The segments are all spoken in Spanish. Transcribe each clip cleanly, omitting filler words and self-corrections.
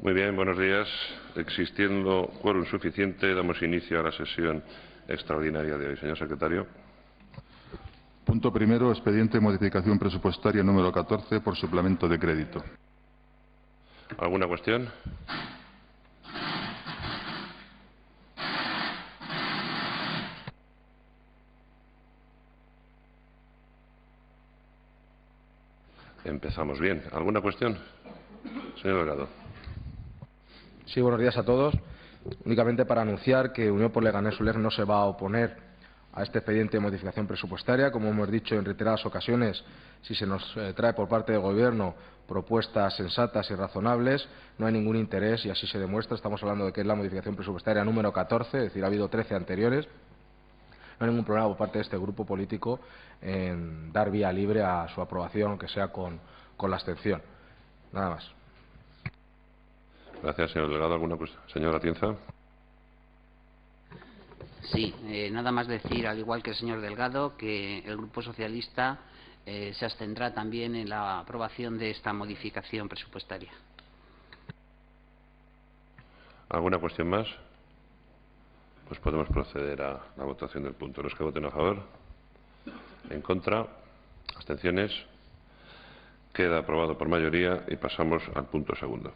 Muy bien, buenos días. Existiendo quórum suficiente, damos inicio a la sesión extraordinaria de hoy. Señor secretario. Punto primero, expediente de modificación presupuestaria número 14 por suplemento de crédito. ¿Alguna cuestión? Empezamos bien. ¿Alguna cuestión? Señor Delgado. Sí, buenos días a todos. Únicamente para anunciar que Unión por Leganés ULEG no se va a oponer a este expediente de modificación presupuestaria. Como hemos dicho en reiteradas ocasiones, si se nos trae por parte del Gobierno propuestas sensatas y razonables, no hay ningún interés y así se demuestra. Estamos hablando de que es la modificación presupuestaria número 14, es decir, ha habido 13 anteriores. No hay ningún problema por parte de este grupo político en dar vía libre a su aprobación, aunque sea con la abstención. Nada más. Gracias, señor Delgado. ¿Alguna cuestión? Señora Atienza. Sí, nada más decir, al igual que el señor Delgado, que el Grupo Socialista se abstendrá también en la aprobación de esta modificación presupuestaria. ¿Alguna cuestión más? Pues podemos proceder a la votación del punto. Los que voten a favor, en contra, abstenciones, queda aprobado por mayoría y pasamos al punto segundo.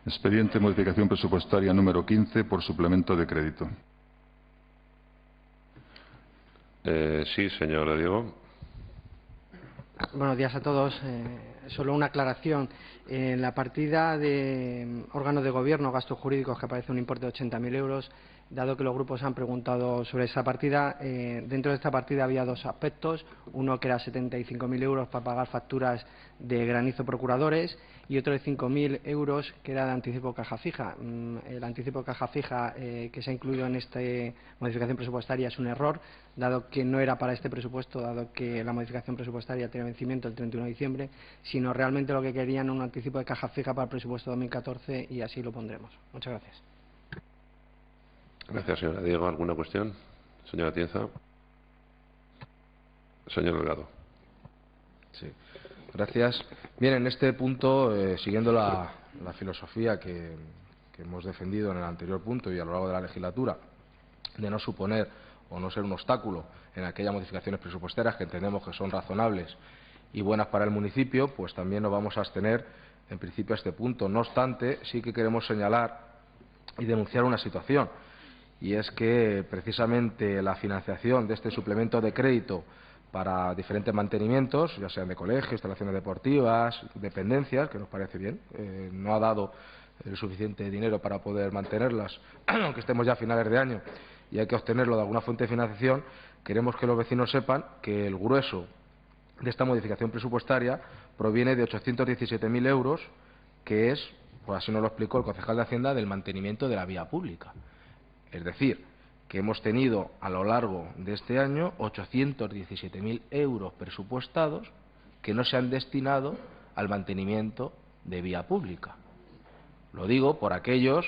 Expediente de modificación presupuestaria número 15 por suplemento de crédito. Sí, señor Diego. Buenos días a todos. Solo una aclaración. En la partida de órganos de gobierno, gastos jurídicos, que aparece un importe de 80.000 euros, dado que los grupos han preguntado sobre esa partida, dentro de esta partida había dos aspectos. Uno que era 75.000 euros para pagar facturas de granizo procuradores y otro de 5.000 euros que era de anticipo caja fija. El anticipo caja fija que se ha incluido en esta modificación presupuestaria es un error, dado que no era para este presupuesto, dado que la modificación presupuestaria tiene vencimiento el 31 de diciembre, sino realmente lo que querían un anticipo de caja fija para el presupuesto 2014 y así lo pondremos. Muchas gracias. Gracias, señora Diego. ¿Alguna cuestión? Señora Atienza. Señor Delgado. Sí, gracias. Bien, en este punto, siguiendo la filosofía que hemos defendido en el anterior punto y a lo largo de la legislatura, de no suponer o no ser un obstáculo en aquellas modificaciones presupuestarias que entendemos que son razonables y buenas para el municipio, pues también nos vamos a abstener en principio a este punto. No obstante, sí que queremos señalar y denunciar una situación, y es que precisamente la financiación de este suplemento de crédito para diferentes mantenimientos, ya sean de colegios, instalaciones deportivas, dependencias, que nos parece bien, no ha dado el suficiente dinero para poder mantenerlas, aunque estemos ya a finales de año y hay que obtenerlo de alguna fuente de financiación. Queremos que los vecinos sepan que el grueso de esta modificación presupuestaria proviene de 817.000 euros, que es, pues así nos lo explicó el concejal de Hacienda, del mantenimiento de la vía pública. Es decir, que hemos tenido a lo largo de este año 817.000 euros presupuestados que no se han destinado al mantenimiento de vía pública. Lo digo por aquellos,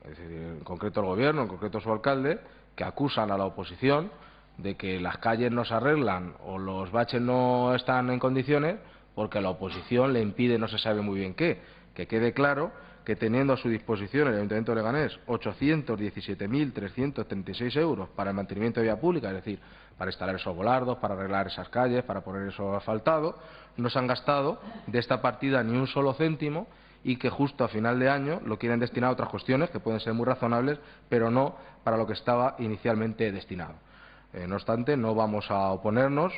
es decir, en concreto el Gobierno, en concreto su alcalde, que acusan a la oposición de que las calles no se arreglan o los baches no están en condiciones porque la oposición le impide no se sabe muy bien qué. Que quede claro que teniendo a su disposición el Ayuntamiento de Leganés 817.336 euros para el mantenimiento de vía pública, es decir, para instalar esos volardos, para arreglar esas calles, para poner eso asfaltado, no se han gastado de esta partida ni un solo céntimo y que justo a final de año lo quieren destinar a otras cuestiones que pueden ser muy razonables, pero no para lo que estaba inicialmente destinado. No obstante, no vamos a oponernos,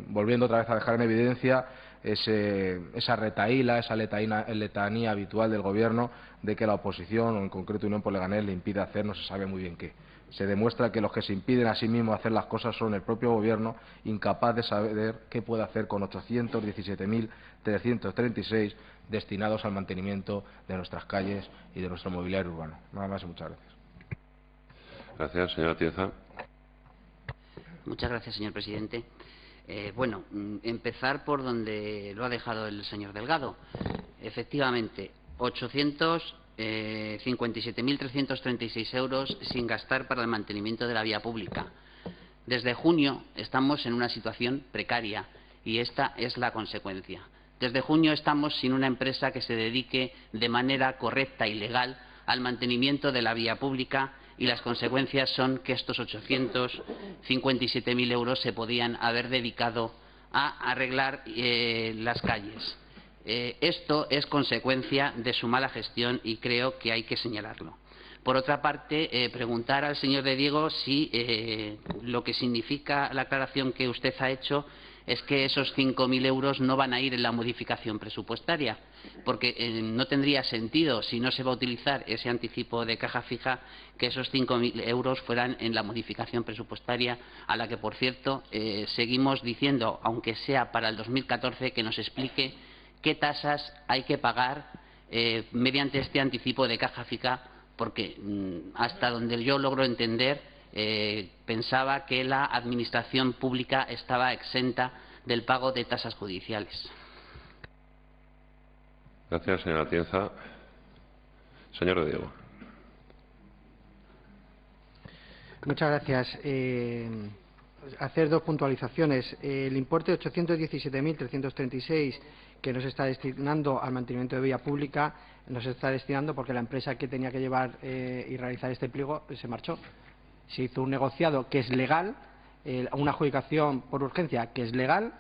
volviendo otra vez a dejar en evidencia esa retahíla, esa letanía habitual del Gobierno de que la oposición, o en concreto Unión por Leganés, le impide hacer no se sabe muy bien qué. Se demuestra que los que se impiden a sí mismos hacer las cosas son el propio Gobierno, incapaz de saber qué puede hacer con 817.336 destinados al mantenimiento de nuestras calles y de nuestro mobiliario urbano. Nada más y muchas gracias. Gracias, señora Atienza. Muchas gracias, señor presidente. Empezar por donde lo ha dejado el señor Delgado. Efectivamente, 857.336 euros sin gastar para el mantenimiento de la vía pública. Desde junio estamos en una situación precaria y esta es la consecuencia. Desde junio estamos sin una empresa que se dedique de manera correcta y legal al mantenimiento de la vía pública, y las consecuencias son que estos 857.000 euros se podían haber dedicado a arreglar las calles. Esto es consecuencia de su mala gestión y creo que hay que señalarlo. Por otra parte, preguntar al señor de Diego si lo que significa la aclaración que usted ha hecho es que esos 5.000 euros no van a ir en la modificación presupuestaria, porque no tendría sentido, si no se va a utilizar ese anticipo de caja fija, que esos 5.000 euros fueran en la modificación presupuestaria, a la que, por cierto, seguimos diciendo, aunque sea para el 2014, que nos explique qué tasas hay que pagar mediante este anticipo de caja fija, porque hasta donde yo logro entender, pensaba que la administración pública estaba exenta del pago de tasas judiciales. Gracias, señora Atienza. Señor de Diego. Muchas gracias. Hacer dos puntualizaciones. El importe de 817.336 que nos está destinando al mantenimiento de vía pública nos está destinando porque la empresa que tenía que llevar y realizar este pliego se marchó. Se hizo un negociado que es legal, una adjudicación por urgencia que es legal,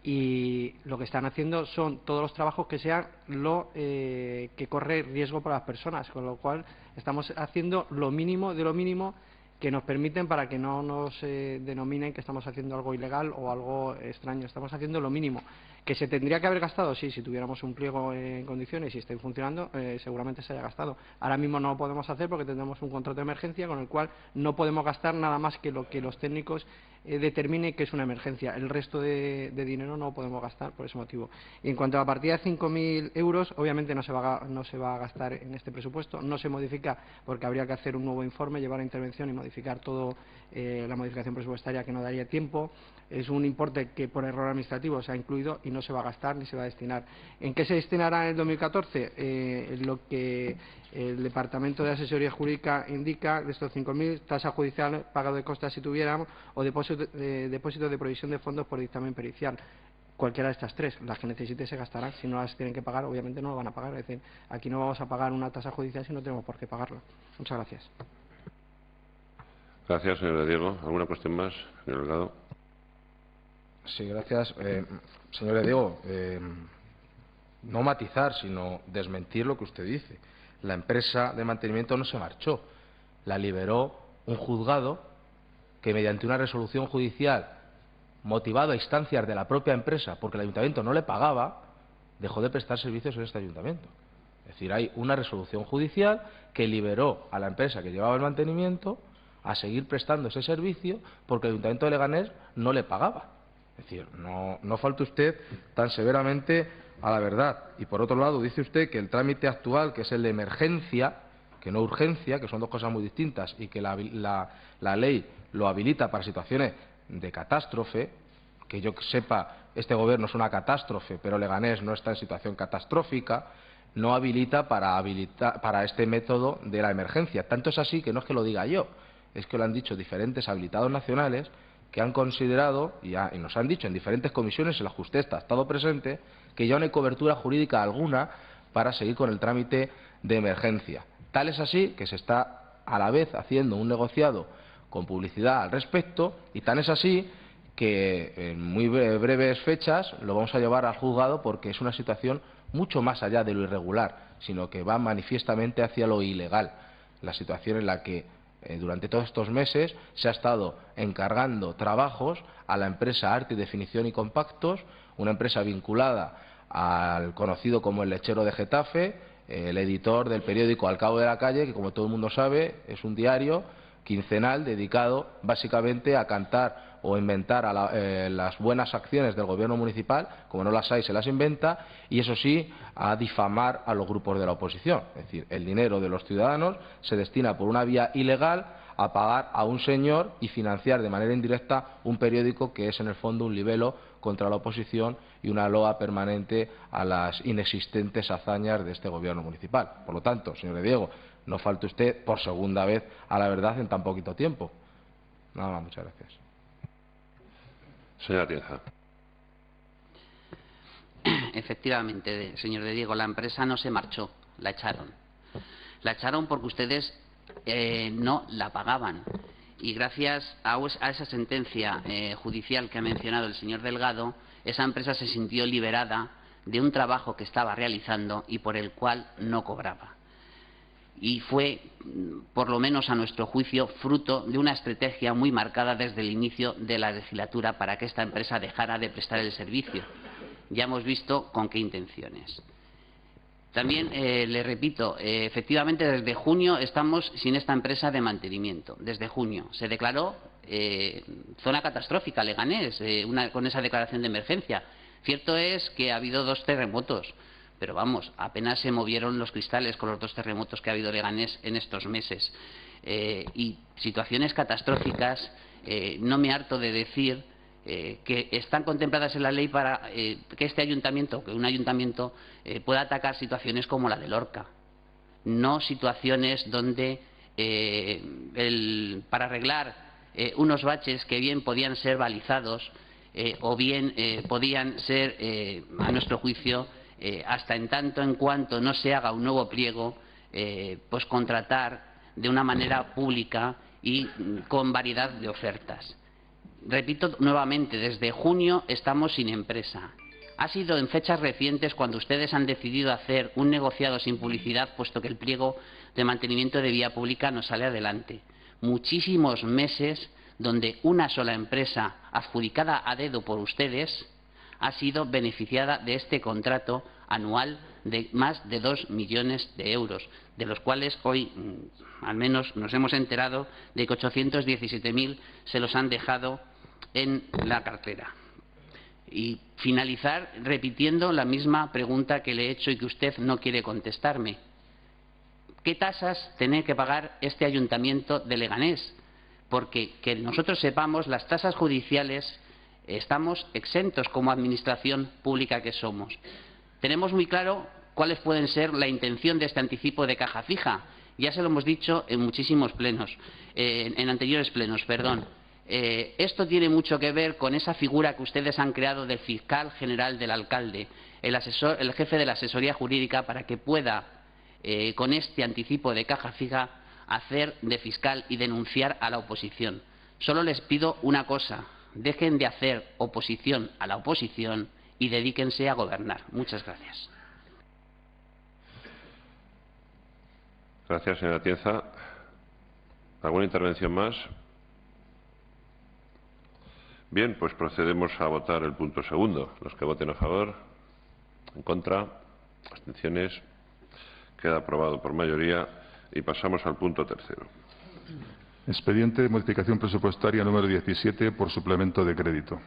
y lo que están haciendo son todos los trabajos que sean lo que corre riesgo para las personas, con lo cual estamos haciendo lo mínimo de lo mínimo que nos permiten para que no nos denominen que estamos haciendo algo ilegal o algo extraño. Estamos haciendo lo mínimo. ¿Que se tendría que haber gastado? Sí, si tuviéramos un pliego en condiciones y esté funcionando, seguramente se haya gastado. Ahora mismo no lo podemos hacer porque tendremos un contrato de emergencia con el cual no podemos gastar nada más que lo que los técnicos determinen que es una emergencia. El resto de dinero no lo podemos gastar por ese motivo. Y en cuanto a la partida de 5.000 euros, obviamente no se va a gastar en este presupuesto, no se modifica porque habría que hacer un nuevo informe, llevar a intervención y modificar todo la modificación presupuestaria, que no daría tiempo. Es un importe que por error administrativo se ha incluido y no se va a gastar ni se va a destinar. ¿En qué se destinará en el 2014? Lo que el Departamento de Asesoría Jurídica indica, de estos 5.000, tasa judicial, pago de costas si tuviéramos, o depósito de provisión de fondos por dictamen pericial. Cualquiera de estas tres, las que necesite se gastarán. Si no las tienen que pagar, obviamente no lo van a pagar. Es decir, aquí no vamos a pagar una tasa judicial si no tenemos por qué pagarla. Muchas gracias. Gracias, señor de Diego. ¿Alguna cuestión más, señor Delgado? Sí, gracias. Señor de Diego, no matizar, sino desmentir lo que usted dice. La empresa de mantenimiento no se marchó. La liberó un juzgado que, mediante una resolución judicial motivado a instancias de la propia empresa, porque el ayuntamiento no le pagaba, dejó de prestar servicios en este ayuntamiento. Es decir, hay una resolución judicial que liberó a la empresa que llevaba el mantenimiento a seguir prestando ese servicio porque el ayuntamiento de Leganés no le pagaba. Es decir, no falte usted tan severamente a la verdad. Y por otro lado, dice usted que el trámite actual, que es el de emergencia, que no urgencia, que son dos cosas muy distintas, y que la ley lo habilita para situaciones de catástrofe, que yo sepa, este gobierno es una catástrofe, pero Leganés no está en situación catastrófica, no habilita para este método de la emergencia. Tanto es así que no es que lo diga yo, es que lo han dicho diferentes habilitados nacionales que han considerado, y nos han dicho en diferentes comisiones en las que usted ha estado presente, que ya no hay cobertura jurídica alguna para seguir con el trámite de emergencia. Tal es así que se está a la vez haciendo un negociado con publicidad al respecto, y tan es así que en muy breves fechas lo vamos a llevar al juzgado, porque es una situación mucho más allá de lo irregular, sino que va manifiestamente hacia lo ilegal. La situación en la que durante todos estos meses se ha estado encargando trabajos a la empresa Arte y Definición y Compactos, una empresa vinculada al conocido como el Lechero de Getafe, el editor del periódico Al Cabo de la Calle, que, como todo el mundo sabe, es un diario quincenal dedicado básicamente a cantar o inventar las buenas acciones del gobierno municipal, como no las hay, se las inventa, y eso sí, a difamar a los grupos de la oposición. Es decir, el dinero de los ciudadanos se destina por una vía ilegal a pagar a un señor y financiar de manera indirecta un periódico que es en el fondo un libelo contra la oposición y una loa permanente a las inexistentes hazañas de este gobierno municipal. Por lo tanto, señor de Diego, no falte usted por segunda vez a la verdad en tan poquito tiempo. Nada más, muchas gracias. Señora Atienza. efectivamente, señor de Diego, la empresa no se marchó, la echaron. La echaron porque ustedes no la pagaban. Y gracias a esa sentencia judicial que ha mencionado el señor Delgado, esa empresa se sintió liberada de un trabajo que estaba realizando y por el cual no cobraba. Y fue, por lo menos a nuestro juicio, fruto de una estrategia muy marcada desde el inicio de la legislatura para que esta empresa dejara de prestar el servicio. Ya hemos visto con qué intenciones. También le repito, efectivamente desde junio estamos sin esta empresa de mantenimiento. Desde junio se declaró zona catastrófica Leganés con esa declaración de emergencia. Cierto es que ha habido 2 terremotos, pero vamos, apenas se movieron los cristales con los 2 terremotos que ha habido Leganés en estos meses. Y situaciones catastróficas, no me harto de decir que están contempladas en la ley para que este ayuntamiento, que un ayuntamiento pueda atacar situaciones como la de Lorca, no situaciones donde para arreglar unos baches que bien podían ser balizados o bien podían ser, a nuestro juicio, hasta en tanto en cuanto no se haga un nuevo pliego, pues contratar de una manera pública y con variedad de ofertas. Repito nuevamente, desde junio estamos sin empresa. Ha sido en fechas recientes cuando ustedes han decidido hacer un negociado sin publicidad, puesto que el pliego de mantenimiento de vía pública no sale adelante. Muchísimos meses donde una sola empresa adjudicada a dedo por ustedes ha sido beneficiada de este contrato anual de más de 2 millones de euros, de los cuales hoy al menos nos hemos enterado de que 817.000 se los han dejado en la cartera. Y finalizar repitiendo la misma pregunta que le he hecho y que usted no quiere contestarme. ¿Qué tasas tiene que pagar este ayuntamiento de Leganés? Porque que nosotros sepamos, las tasas judiciales estamos exentos como administración pública que somos. Tenemos muy claro cuáles pueden ser la intención de este anticipo de caja fija. Ya se lo hemos dicho en muchísimos plenos, en anteriores plenos, perdón. Esto tiene mucho que ver con esa figura que ustedes han creado del fiscal general del alcalde, el jefe de la asesoría jurídica, para que pueda, con este anticipo de caja fija, hacer de fiscal y denunciar a la oposición. Solo les pido una cosa: dejen de hacer oposición a la oposición y dedíquense a gobernar. Muchas gracias. Gracias, señora Tienza. ¿Alguna intervención más? Bien, pues procedemos a votar el punto segundo. Los que voten a favor, en contra, abstenciones, queda aprobado por mayoría y pasamos al punto tercero. Expediente de modificación presupuestaria número 17 por suplemento de crédito.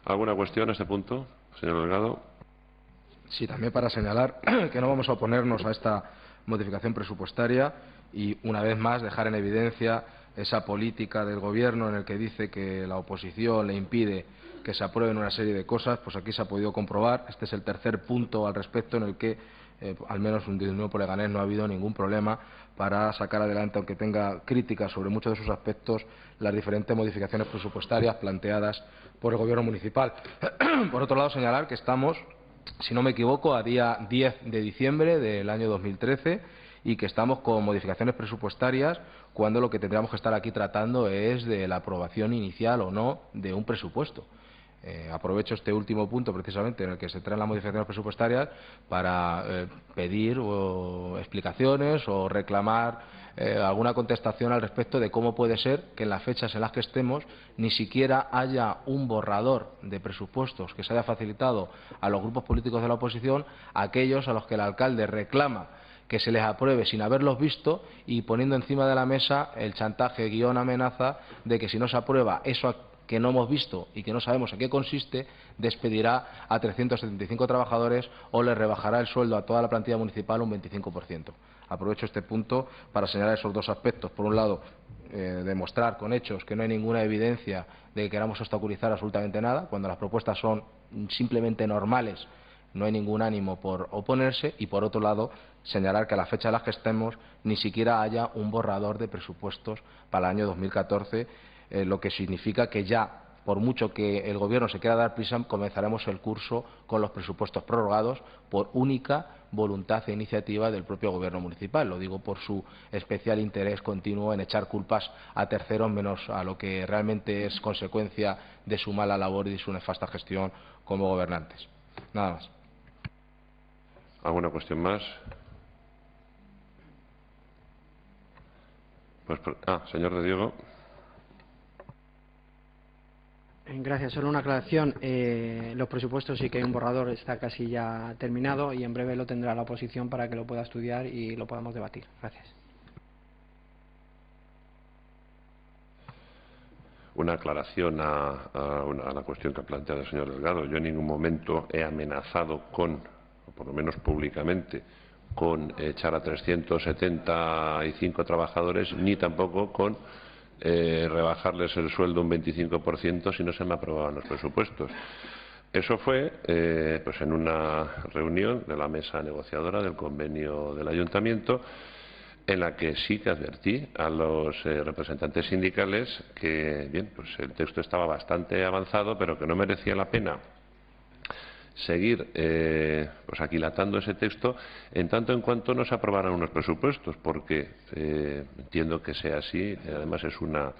¿Alguna cuestión a este punto, señor Delgado? Sí, también para señalar que no vamos a oponernos a esta modificación presupuestaria y, una vez más, dejar en evidencia esa política del Gobierno en el que dice que la oposición le impide que se aprueben una serie de cosas. Pues aquí se ha podido comprobar. Este es el tercer punto al respecto en el que, al menos desde el Grupo Leganés, no ha habido ningún problema para sacar adelante, aunque tenga críticas sobre muchos de sus aspectos, las diferentes modificaciones presupuestarias planteadas por el Gobierno municipal. Por otro lado, señalar que estamos, si no me equivoco, a día 10 de diciembre del año 2013 y que estamos con modificaciones presupuestarias cuando lo que tendríamos que estar aquí tratando es de la aprobación inicial o no de un presupuesto. Aprovecho este último punto precisamente en el que se traen las modificaciones presupuestarias para pedir explicaciones o reclamar alguna contestación al respecto de cómo puede ser que en las fechas en las que estemos ni siquiera haya un borrador de presupuestos que se haya facilitado a los grupos políticos de la oposición, aquellos a los que el alcalde reclama que se les apruebe sin haberlos visto y poniendo encima de la mesa el chantaje / amenaza de que si no se aprueba eso que no hemos visto y que no sabemos en qué consiste, despedirá a 375 trabajadores o le rebajará el sueldo a toda la plantilla municipal un 25%. Aprovecho este punto para señalar esos dos aspectos. Por un lado, demostrar con hechos que no hay ninguna evidencia de que queramos obstaculizar absolutamente nada. Cuando las propuestas son simplemente normales, no hay ningún ánimo por oponerse. Y por otro lado, señalar que a la fecha en la que estemos ni siquiera haya un borrador de presupuestos para el año 2014, lo que significa que ya por mucho que el Gobierno se quiera dar prisa, comenzaremos el curso con los presupuestos prorrogados por única voluntad e iniciativa del propio Gobierno municipal. Lo digo por su especial interés continuo en echar culpas a terceros, menos a lo que realmente es consecuencia de su mala labor y de su nefasta gestión como gobernantes. Nada más. ¿Alguna cuestión más? Pues, señor de Diego. Gracias. Solo una aclaración. Los presupuestos sí que hay un borrador, está casi ya terminado y en breve lo tendrá la oposición para que lo pueda estudiar y lo podamos debatir. Gracias. Una aclaración a la cuestión que ha planteado el señor Delgado. Yo en ningún momento he amenazado con, o por lo menos públicamente, con echar a 375 trabajadores, ni tampoco con rebajarles el sueldo un 25% si no se me aprobaban los presupuestos. Eso fue pues en una reunión de la mesa negociadora del convenio del ayuntamiento, en la que sí que advertí a los representantes sindicales que, bien, pues el texto estaba bastante avanzado, pero que no merecía la pena seguir pues aquilatando ese texto en tanto en cuanto no se aprobaran unos presupuestos, porque entiendo que sea así. Además es una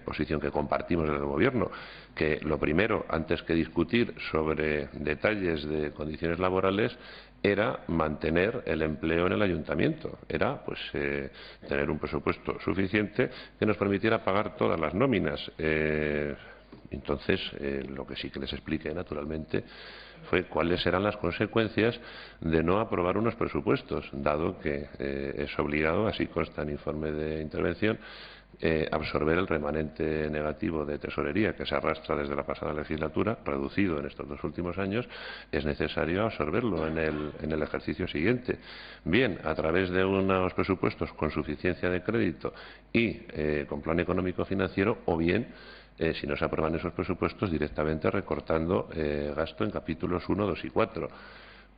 posición que compartimos desde el Gobierno, que lo primero, antes que discutir sobre detalles de condiciones laborales, era mantener el empleo en el ayuntamiento, era pues tener un presupuesto suficiente que nos permitiera pagar todas las nóminas. Entonces, lo que sí que les expliqué, naturalmente, fue cuáles eran las consecuencias de no aprobar unos presupuestos, dado que es obligado, así consta en informe de intervención, absorber el remanente negativo de tesorería que se arrastra desde la pasada legislatura, reducido en estos 2 últimos años. Es necesario absorberlo en el ejercicio siguiente, bien a través de unos presupuestos con suficiencia de crédito y con plan económico financiero, o bien si no se aprueban esos presupuestos, directamente recortando gasto en capítulos 1, 2 y 4.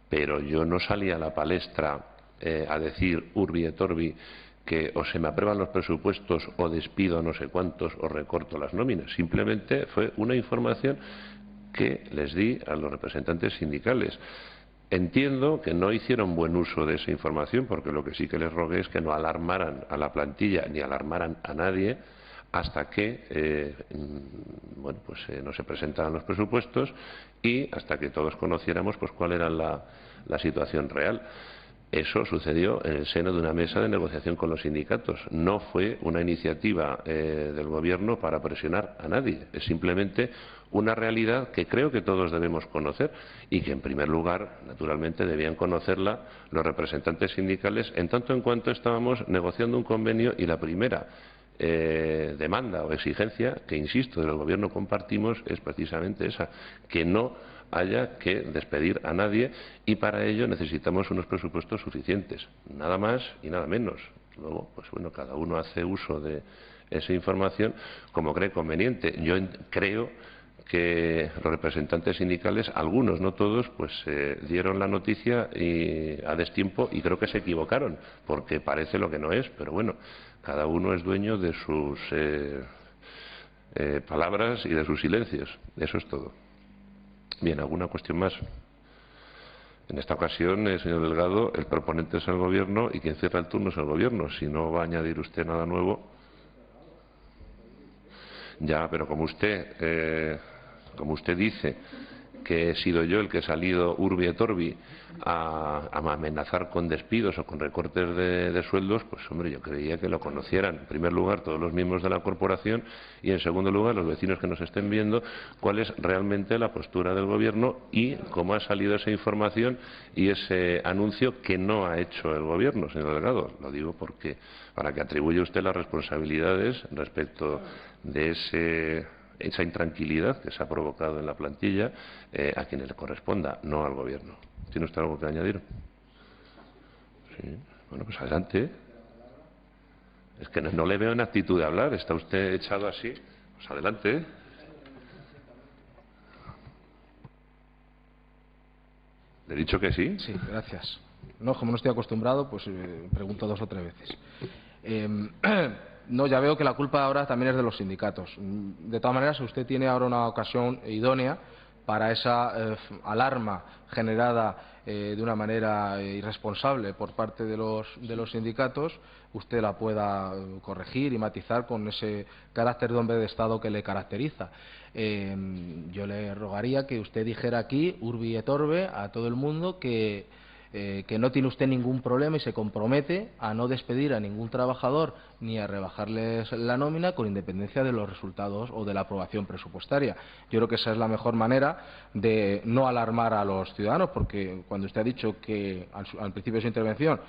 Pero yo no salí a la palestra a decir urbi et orbi que o se me aprueban los presupuestos o despido a no sé cuántos o recorto las nóminas. Simplemente fue una información que les di a los representantes sindicales. Entiendo que no hicieron buen uso de esa información, porque lo que sí que les rogué es que no alarmaran a la plantilla ni alarmaran a nadie hasta que bueno, pues, no se presentaran los presupuestos y hasta que todos conociéramos pues cuál era la situación real. Eso sucedió en el seno de una mesa de negociación con los sindicatos. No fue una iniciativa del Gobierno para presionar a nadie. Es simplemente una realidad que creo que todos debemos conocer y que, en primer lugar, naturalmente, debían conocerla los representantes sindicales, en tanto en cuanto estábamos negociando un convenio y la primera demanda o exigencia que, insisto, del Gobierno compartimos es precisamente esa, que no haya que despedir a nadie, y para ello necesitamos unos presupuestos suficientes, nada más y nada menos. Luego, pues bueno, cada uno hace uso de esa información como cree conveniente. Yo creo que los representantes sindicales, algunos, no todos, pues dieron la noticia a destiempo, y creo que se equivocaron, porque parece lo que no es, pero bueno, cada uno es dueño de sus palabras y de sus silencios. Eso es todo. Bien, ¿alguna cuestión más? En esta ocasión, señor Delgado, el proponente es el Gobierno y quien cierra el turno es el Gobierno. Si no va a añadir usted nada nuevo. Ya, pero como usted dice que he sido yo el que he salido urbi et orbi a amenazar con despidos o con recortes de sueldos, pues hombre, yo creía que lo conocieran, en primer lugar, todos los miembros de la corporación, y en segundo lugar, los vecinos que nos estén viendo, cuál es realmente la postura del Gobierno y cómo ha salido esa información y ese anuncio que no ha hecho el Gobierno, señor Delgado. Lo digo porque para que atribuya usted las responsabilidades respecto de esa intranquilidad que se ha provocado en la plantilla a quienes le corresponda, no al Gobierno. ¿Tiene usted algo que añadir? Sí. Bueno, pues adelante. Es que no le veo en actitud de hablar. Está usted echado así. Pues adelante. ¿Le he dicho que sí? Sí, gracias. No, como no estoy acostumbrado, pues pregunto 2 o 3 veces. No, ya veo que la culpa ahora también es de los sindicatos. De todas maneras, usted tiene ahora una ocasión idónea para esa alarma generada de una manera irresponsable por parte de los sindicatos, usted la pueda corregir y matizar con ese carácter de hombre de Estado que le caracteriza. Yo le rogaría que usted dijera aquí, urbi et orbe, a todo el mundo que no tiene usted ningún problema y se compromete a no despedir a ningún trabajador ni a rebajarles la nómina con independencia de los resultados o de la aprobación presupuestaria. Yo creo que esa es la mejor manera de no alarmar a los ciudadanos, porque cuando usted ha dicho que al principio de su intervención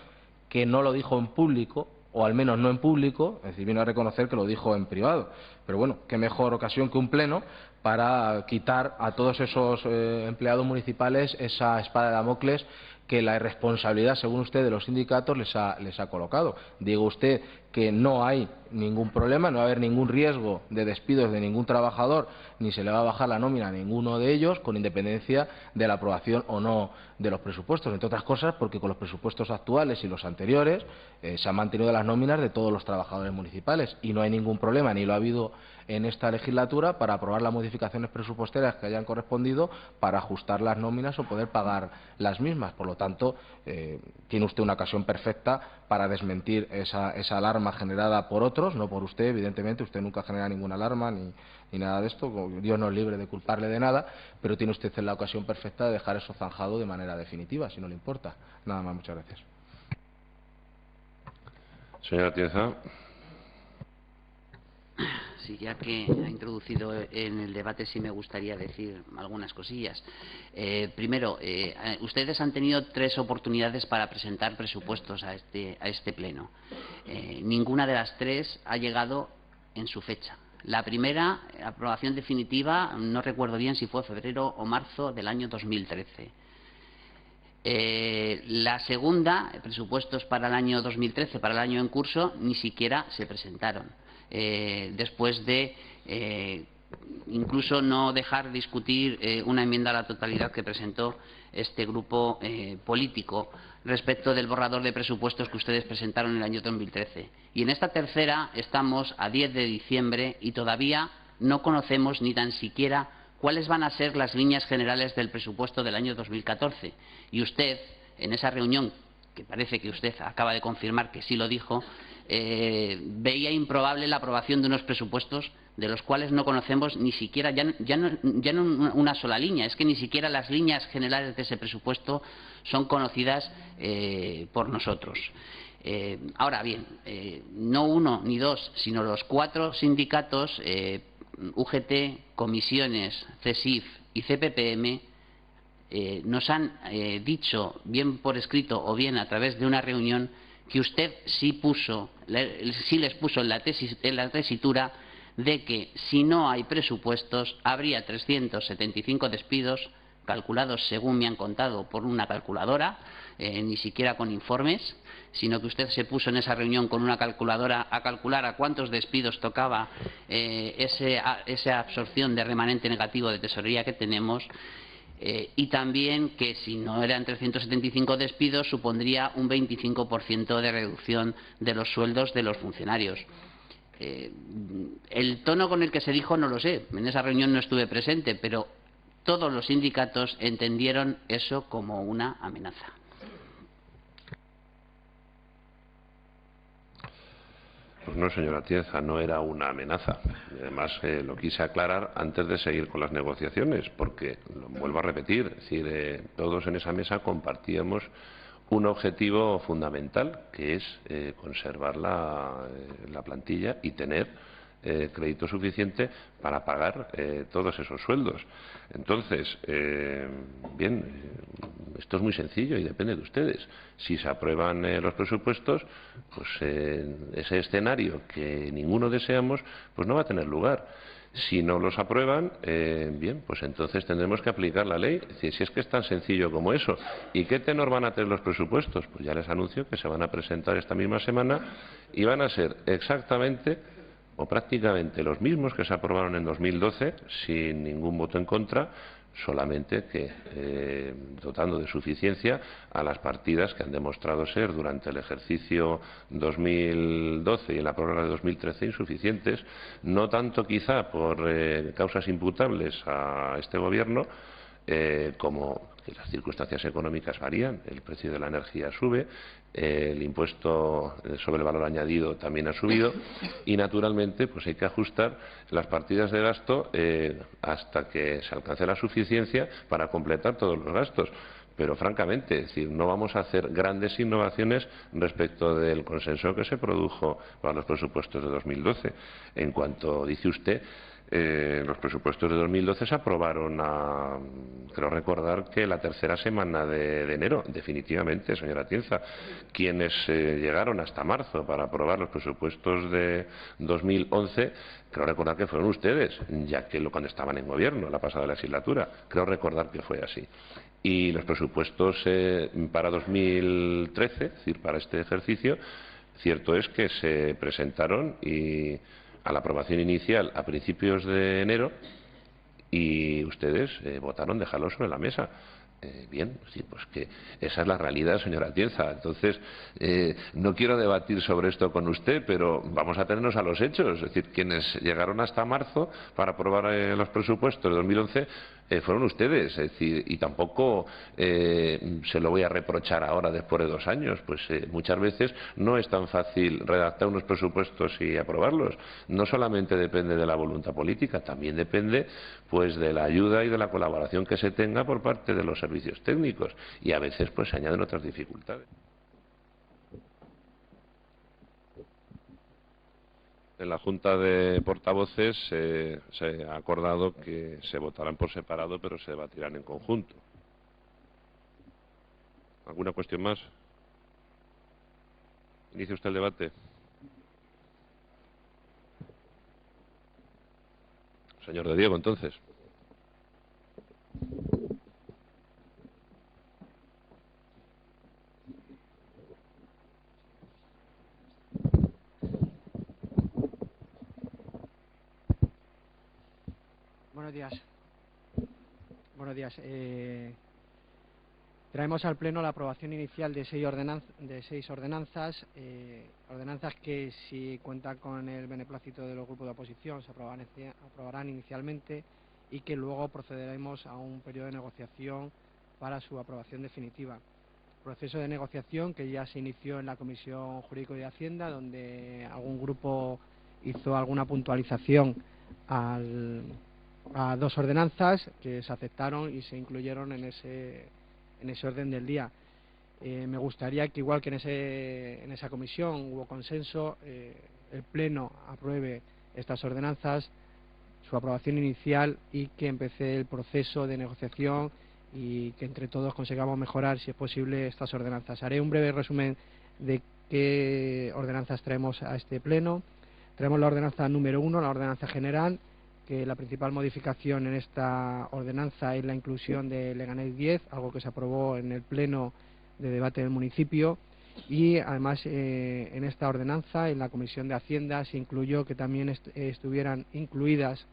que no lo dijo en público, o al menos no en público, es decir, vino a reconocer que lo dijo en privado. Pero bueno, qué mejor ocasión que un pleno para quitar a todos esos empleados municipales esa espada de Damocles que la irresponsabilidad, según usted, de los sindicatos les ha colocado. Digo usted que no hay ningún problema, no va a haber ningún riesgo de despidos de ningún trabajador, ni se le va a bajar la nómina a ninguno de ellos, con independencia de la aprobación o no de los presupuestos. Entre otras cosas, porque con los presupuestos actuales y los anteriores se han mantenido las nóminas de todos los trabajadores municipales y no hay ningún problema, ni lo ha habido en esta legislatura, para aprobar las modificaciones presupuestarias que hayan correspondido para ajustar las nóminas o poder pagar las mismas. Por lo tanto, tiene usted una ocasión perfecta para desmentir esa alarma generada por otros, no por usted, evidentemente. Usted nunca genera ninguna alarma ni nada de esto. Dios no es libre de culparle de nada, pero tiene usted la ocasión perfecta de dejar eso zanjado de manera definitiva, si no le importa. Nada más, muchas gracias. Señora Tieza. Sí, ya que ha introducido en el debate, sí me gustaría decir algunas cosillas. Primero, ustedes han tenido 3 oportunidades para presentar presupuestos a este pleno. Ninguna de las 3 ha llegado en su fecha. La primera, aprobación definitiva, no recuerdo bien si fue febrero o marzo del año 2013. La segunda, presupuestos para el año 2013, para el año en curso, ni siquiera se presentaron. Después de incluso no dejar discutir una enmienda a la totalidad que presentó este grupo político respecto del borrador de presupuestos que ustedes presentaron en el año 2013. Y en esta tercera estamos a 10 de diciembre y todavía no conocemos ni tan siquiera cuáles van a ser las líneas generales del presupuesto del año 2014. Y usted, en esa reunión, que parece que usted acaba de confirmar que sí lo dijo, veía improbable la aprobación de unos presupuestos de los cuales no conocemos ni siquiera, ya no una sola línea, es que ni siquiera las líneas generales de ese presupuesto son conocidas por nosotros. Ahora bien, no uno ni dos, sino los 4 sindicatos, UGT, comisiones, CESIF y CPPM, nos han dicho, bien por escrito o bien a través de una reunión, que usted sí les puso en la tesitura de que si no hay presupuestos habría 375 despidos calculados, según me han contado, por una calculadora, ni siquiera con informes, sino que usted se puso en esa reunión con una calculadora a calcular a cuántos despidos tocaba esa absorción de remanente negativo de tesorería que tenemos. Y también que si no eran 375 despidos supondría un 25% de reducción de los sueldos de los funcionarios. El tono con el que se dijo no lo sé, en esa reunión no estuve presente, pero todos los sindicatos entendieron eso como una amenaza. Pues no, señora Tieza, no era una amenaza. Además, lo quise aclarar antes de seguir con las negociaciones, porque, vuelvo a repetir, es decir, todos en esa mesa compartíamos un objetivo fundamental, que es conservar la plantilla y tener crédito suficiente para pagar todos esos sueldos. Entonces, bien, esto es muy sencillo y depende de ustedes. Si se aprueban los presupuestos, pues ese escenario que ninguno deseamos, pues no va a tener lugar. Si no los aprueban, bien, pues entonces tendremos que aplicar la ley. Es decir, si es que es tan sencillo como eso. ¿Y qué tenor van a tener los presupuestos? Pues ya les anuncio que se van a presentar esta misma semana y van a ser exactamente o prácticamente los mismos que se aprobaron en 2012, sin ningún voto en contra, solamente que dotando de suficiencia a las partidas que han demostrado ser durante el ejercicio 2012 y en la prórroga de 2013 insuficientes, no tanto quizá por causas imputables a este Gobierno, como que las circunstancias económicas varían, el precio de la energía sube, el impuesto sobre el valor añadido también ha subido y, naturalmente, pues hay que ajustar las partidas de gasto hasta que se alcance la suficiencia para completar todos los gastos. Pero, francamente, es decir, no vamos a hacer grandes innovaciones respecto del consenso que se produjo para los presupuestos de 2012. En cuanto dice usted, los presupuestos de 2012 se aprobaron, creo recordar que la tercera semana de enero, definitivamente, señora Atienza. Quienes llegaron hasta marzo para aprobar los presupuestos de 2011, creo recordar que fueron ustedes, ya que cuando estaban en gobierno la pasada legislatura, creo recordar que fue así. Y los presupuestos para 2013, es decir, para este ejercicio, cierto es que se presentaron a la aprobación inicial a principios de enero y ustedes votaron dejarlo sobre la mesa. Bien, sí, pues que esa es la realidad, señora Atienza. Entonces, no quiero debatir sobre esto con usted, pero vamos a atenernos a los hechos. Es decir, quienes llegaron hasta marzo para aprobar los presupuestos de 2011 fueron ustedes. Es decir, y tampoco se lo voy a reprochar ahora después de 2 años. Pues muchas veces no es tan fácil redactar unos presupuestos y aprobarlos. No solamente depende de la voluntad política, también depende pues de la ayuda y de la colaboración que se tenga por parte de los servicios técnicos, y a veces pues se añaden otras dificultades. En la Junta de Portavoces se ha acordado que se votarán por separado, pero se debatirán en conjunto. ¿Alguna cuestión más? Inicia usted el debate. Señor de Diego, entonces. Buenos días. Buenos días. Traemos al Pleno la aprobación inicial de 6 ordenanzas, ordenanzas que, si cuentan con el beneplácito de los grupos de oposición, se aprobarán inicialmente y que luego procederemos a un periodo de negociación para su aprobación definitiva. Proceso de negociación que ya se inició en la Comisión Jurídica y de Hacienda, donde algún grupo hizo alguna puntualización a 2 ordenanzas que se aceptaron y se incluyeron en ese orden del día. Me gustaría que, igual que en esa comisión hubo consenso, el Pleno apruebe estas ordenanzas, su aprobación inicial, y que empiece el proceso de negociación y que entre todos consigamos mejorar, si es posible, estas ordenanzas. Haré un breve resumen de qué ordenanzas traemos a este Pleno. Traemos la ordenanza número 1, la ordenanza general, que la principal modificación en esta ordenanza es la inclusión de Leganés 10, algo que se aprobó en el Pleno de debate del municipio, y además en esta ordenanza, en la Comisión de Hacienda, se incluyó que también estuvieran incluidas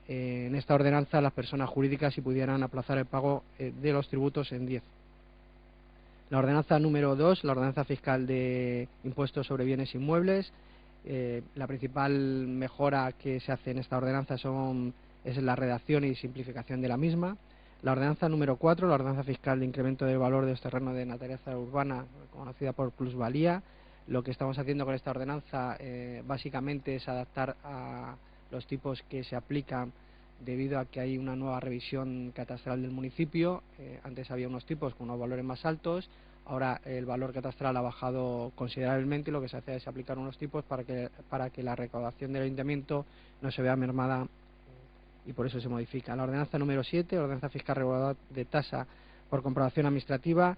en esta ordenanza las personas jurídicas y pudieran aplazar el pago de los tributos en 10. La ordenanza número 2, la ordenanza fiscal de impuestos sobre bienes inmuebles. La principal mejora que se hace en esta ordenanza es la redacción y simplificación de la misma. La ordenanza número 4, la ordenanza fiscal de incremento del valor de los terrenos de naturaleza urbana, conocida por plusvalía. Lo que estamos haciendo con esta ordenanza básicamente es adaptar a los tipos que se aplican debido a que hay una nueva revisión catastral del municipio. Antes había unos tipos con unos valores más altos. Ahora el valor catastral ha bajado considerablemente y lo que se hace es aplicar unos tipos para que la recaudación del ayuntamiento no se vea mermada, y por eso se modifica. La ordenanza número 7, ordenanza fiscal reguladora de tasa por comprobación administrativa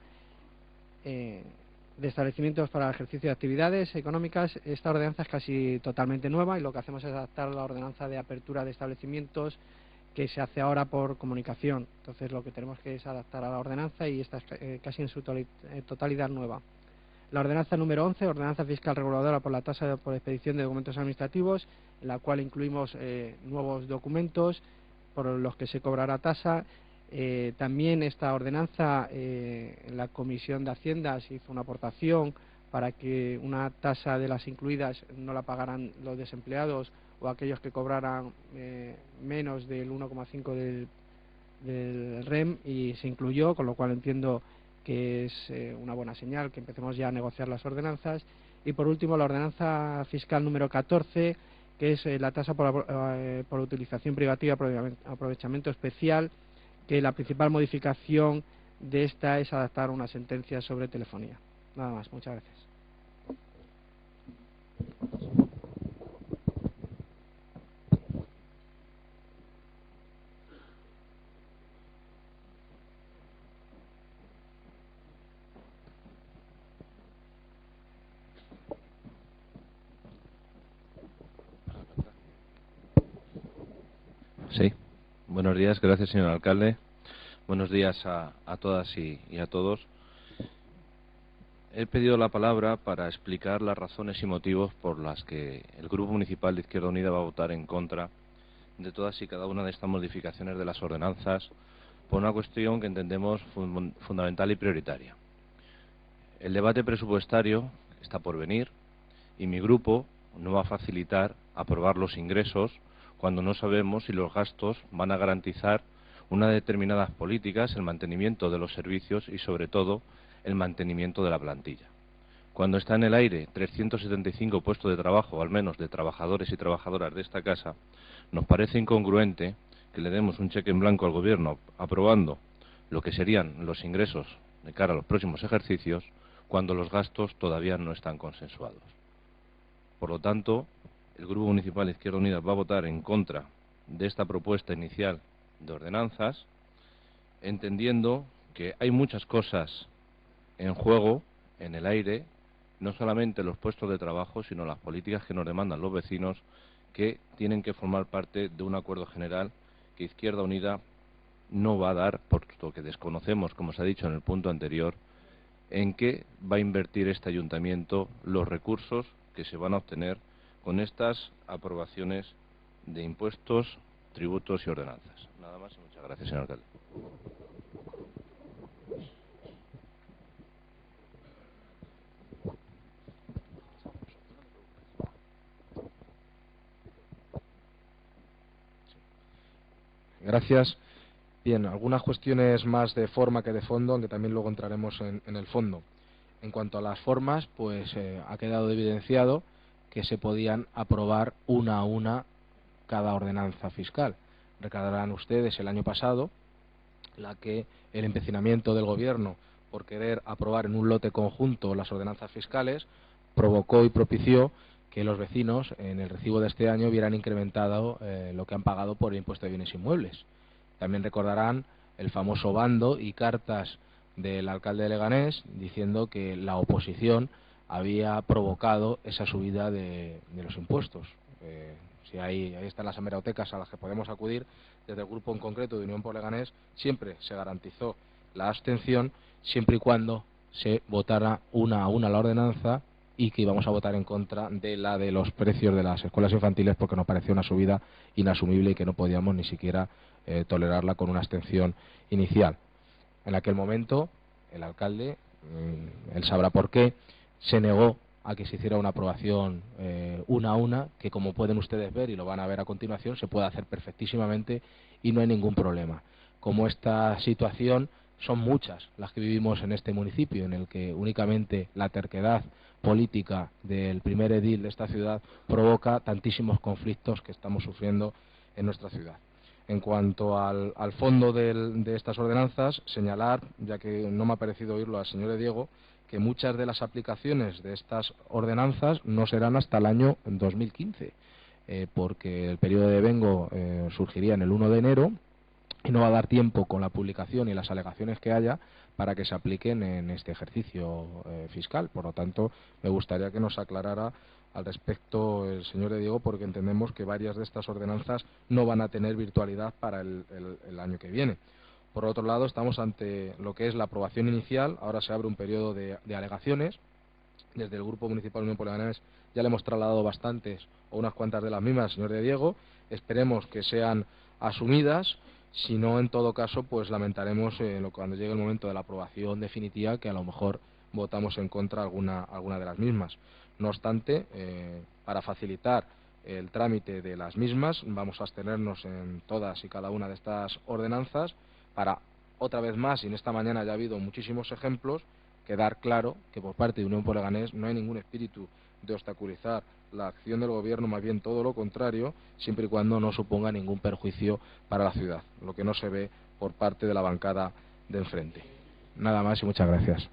de establecimientos para el ejercicio de actividades económicas. Esta ordenanza es casi totalmente nueva y lo que hacemos es adaptar la ordenanza de apertura de establecimientos que se hace ahora por comunicación. Entonces lo que tenemos que es adaptar a la ordenanza, y esta es casi en su totalidad nueva. La ordenanza número 11, ordenanza fiscal reguladora por la tasa por expedición de documentos administrativos, en la cual incluimos nuevos documentos por los que se cobrará tasa. También esta ordenanza, la Comisión de Hacienda se hizo una aportación para que una tasa de las incluidas no la pagaran los desempleados o aquellos que cobraran menos del 1,5 del REM, y se incluyó, con lo cual entiendo que es una buena señal que empecemos ya a negociar las ordenanzas. Y por último, la ordenanza fiscal número 14, que es la tasa por utilización privativa, aprovechamiento especial, que la principal modificación de esta es adaptar una sentencia sobre telefonía. Nada más, muchas gracias. Sí, buenos días, gracias señor alcalde. Buenos días a todas y a todos. He pedido la palabra para explicar las razones y motivos por las que el Grupo Municipal de Izquierda Unida va a votar en contra de todas y cada una de estas modificaciones de las ordenanzas por una cuestión que entendemos fundamental y prioritaria. El debate presupuestario está por venir y mi grupo no va a facilitar aprobar los ingresos cuando no sabemos si los gastos van a garantizar unas determinadas políticas, el mantenimiento de los servicios y, sobre todo, el mantenimiento de la plantilla. Cuando está en el aire 375 puestos de trabajo, al menos de trabajadores y trabajadoras de esta casa, nos parece incongruente que le demos un cheque en blanco al Gobierno aprobando lo que serían los ingresos de cara a los próximos ejercicios cuando los gastos todavía no están consensuados. Por lo tanto, el Grupo Municipal de Izquierda Unida va a votar en contra de esta propuesta inicial de ordenanzas, entendiendo que hay muchas cosas en juego, en el aire, no solamente los puestos de trabajo, sino las políticas que nos demandan los vecinos, que tienen que formar parte de un acuerdo general que Izquierda Unida no va a dar, puesto que desconocemos, como se ha dicho en el punto anterior, en qué va a invertir este ayuntamiento los recursos que se van a obtener con estas aprobaciones de impuestos, tributos y ordenanzas. Nada más y muchas gracias, señor alcalde. Gracias. Bien, algunas cuestiones más de forma que de fondo, aunque también luego entraremos en el fondo. En cuanto a las formas, pues ha quedado evidenciado que se podían aprobar una a una cada ordenanza fiscal. Recordarán ustedes el año pasado la que el empecinamiento del Gobierno por querer aprobar en un lote conjunto las ordenanzas fiscales provocó y propició que los vecinos en el recibo de este año vieran incrementado lo que han pagado por el impuesto de bienes inmuebles. También recordarán el famoso bando y cartas del alcalde de Leganés diciendo que la oposición había provocado esa subida de los impuestos. Si ahí están las hemerotecas a las que podemos acudir, desde el grupo en concreto de Unión por Leganés siempre se garantizó la abstención siempre y cuando se votara una a una la ordenanza, y que íbamos a votar en contra de la de los precios de las escuelas infantiles porque nos pareció una subida inasumible y que no podíamos ni siquiera tolerarla con una abstención inicial. En aquel momento el alcalde, él sabrá por qué, se negó a que se hiciera una aprobación una a una, que como pueden ustedes ver y lo van a ver a continuación, se puede hacer perfectísimamente y no hay ningún problema. Como esta situación son muchas las que vivimos en este municipio, en el que únicamente la terquedad política del primer edil de esta ciudad provoca tantísimos conflictos que estamos sufriendo en nuestra ciudad. En cuanto al fondo de estas ordenanzas, señalar, ya que no me ha parecido oírlo al señor Diego, que muchas de las aplicaciones de estas ordenanzas no serán hasta el año 2015, porque el periodo de devengo surgiría en el 1 de enero y no va a dar tiempo con la publicación y las alegaciones que haya para que se apliquen en este ejercicio fiscal. Por lo tanto, me gustaría que nos aclarara al respecto el señor Diego, porque entendemos que varias de estas ordenanzas no van a tener virtualidad para el año que viene. Por otro lado, estamos ante lo que es la aprobación inicial. Ahora se abre un periodo de alegaciones Desde el Grupo Municipal Unión por Leganés ya le hemos trasladado bastantes o unas cuantas de las mismas, señor de Diego. Esperemos que sean asumidas. Si no, en todo caso, pues lamentaremos cuando llegue el momento de la aprobación definitiva que a lo mejor votamos en contra alguna de las mismas. No obstante, para facilitar el trámite de las mismas, vamos a abstenernos en todas y cada una de estas ordenanzas para, otra vez más, y en esta mañana ya ha habido muchísimos ejemplos, quedar claro que por parte de Unión por Leganés no hay ningún espíritu de obstaculizar la acción del Gobierno, más bien todo lo contrario, siempre y cuando no suponga ningún perjuicio para la ciudad, lo que no se ve por parte de la bancada de enfrente. Nada más y muchas gracias.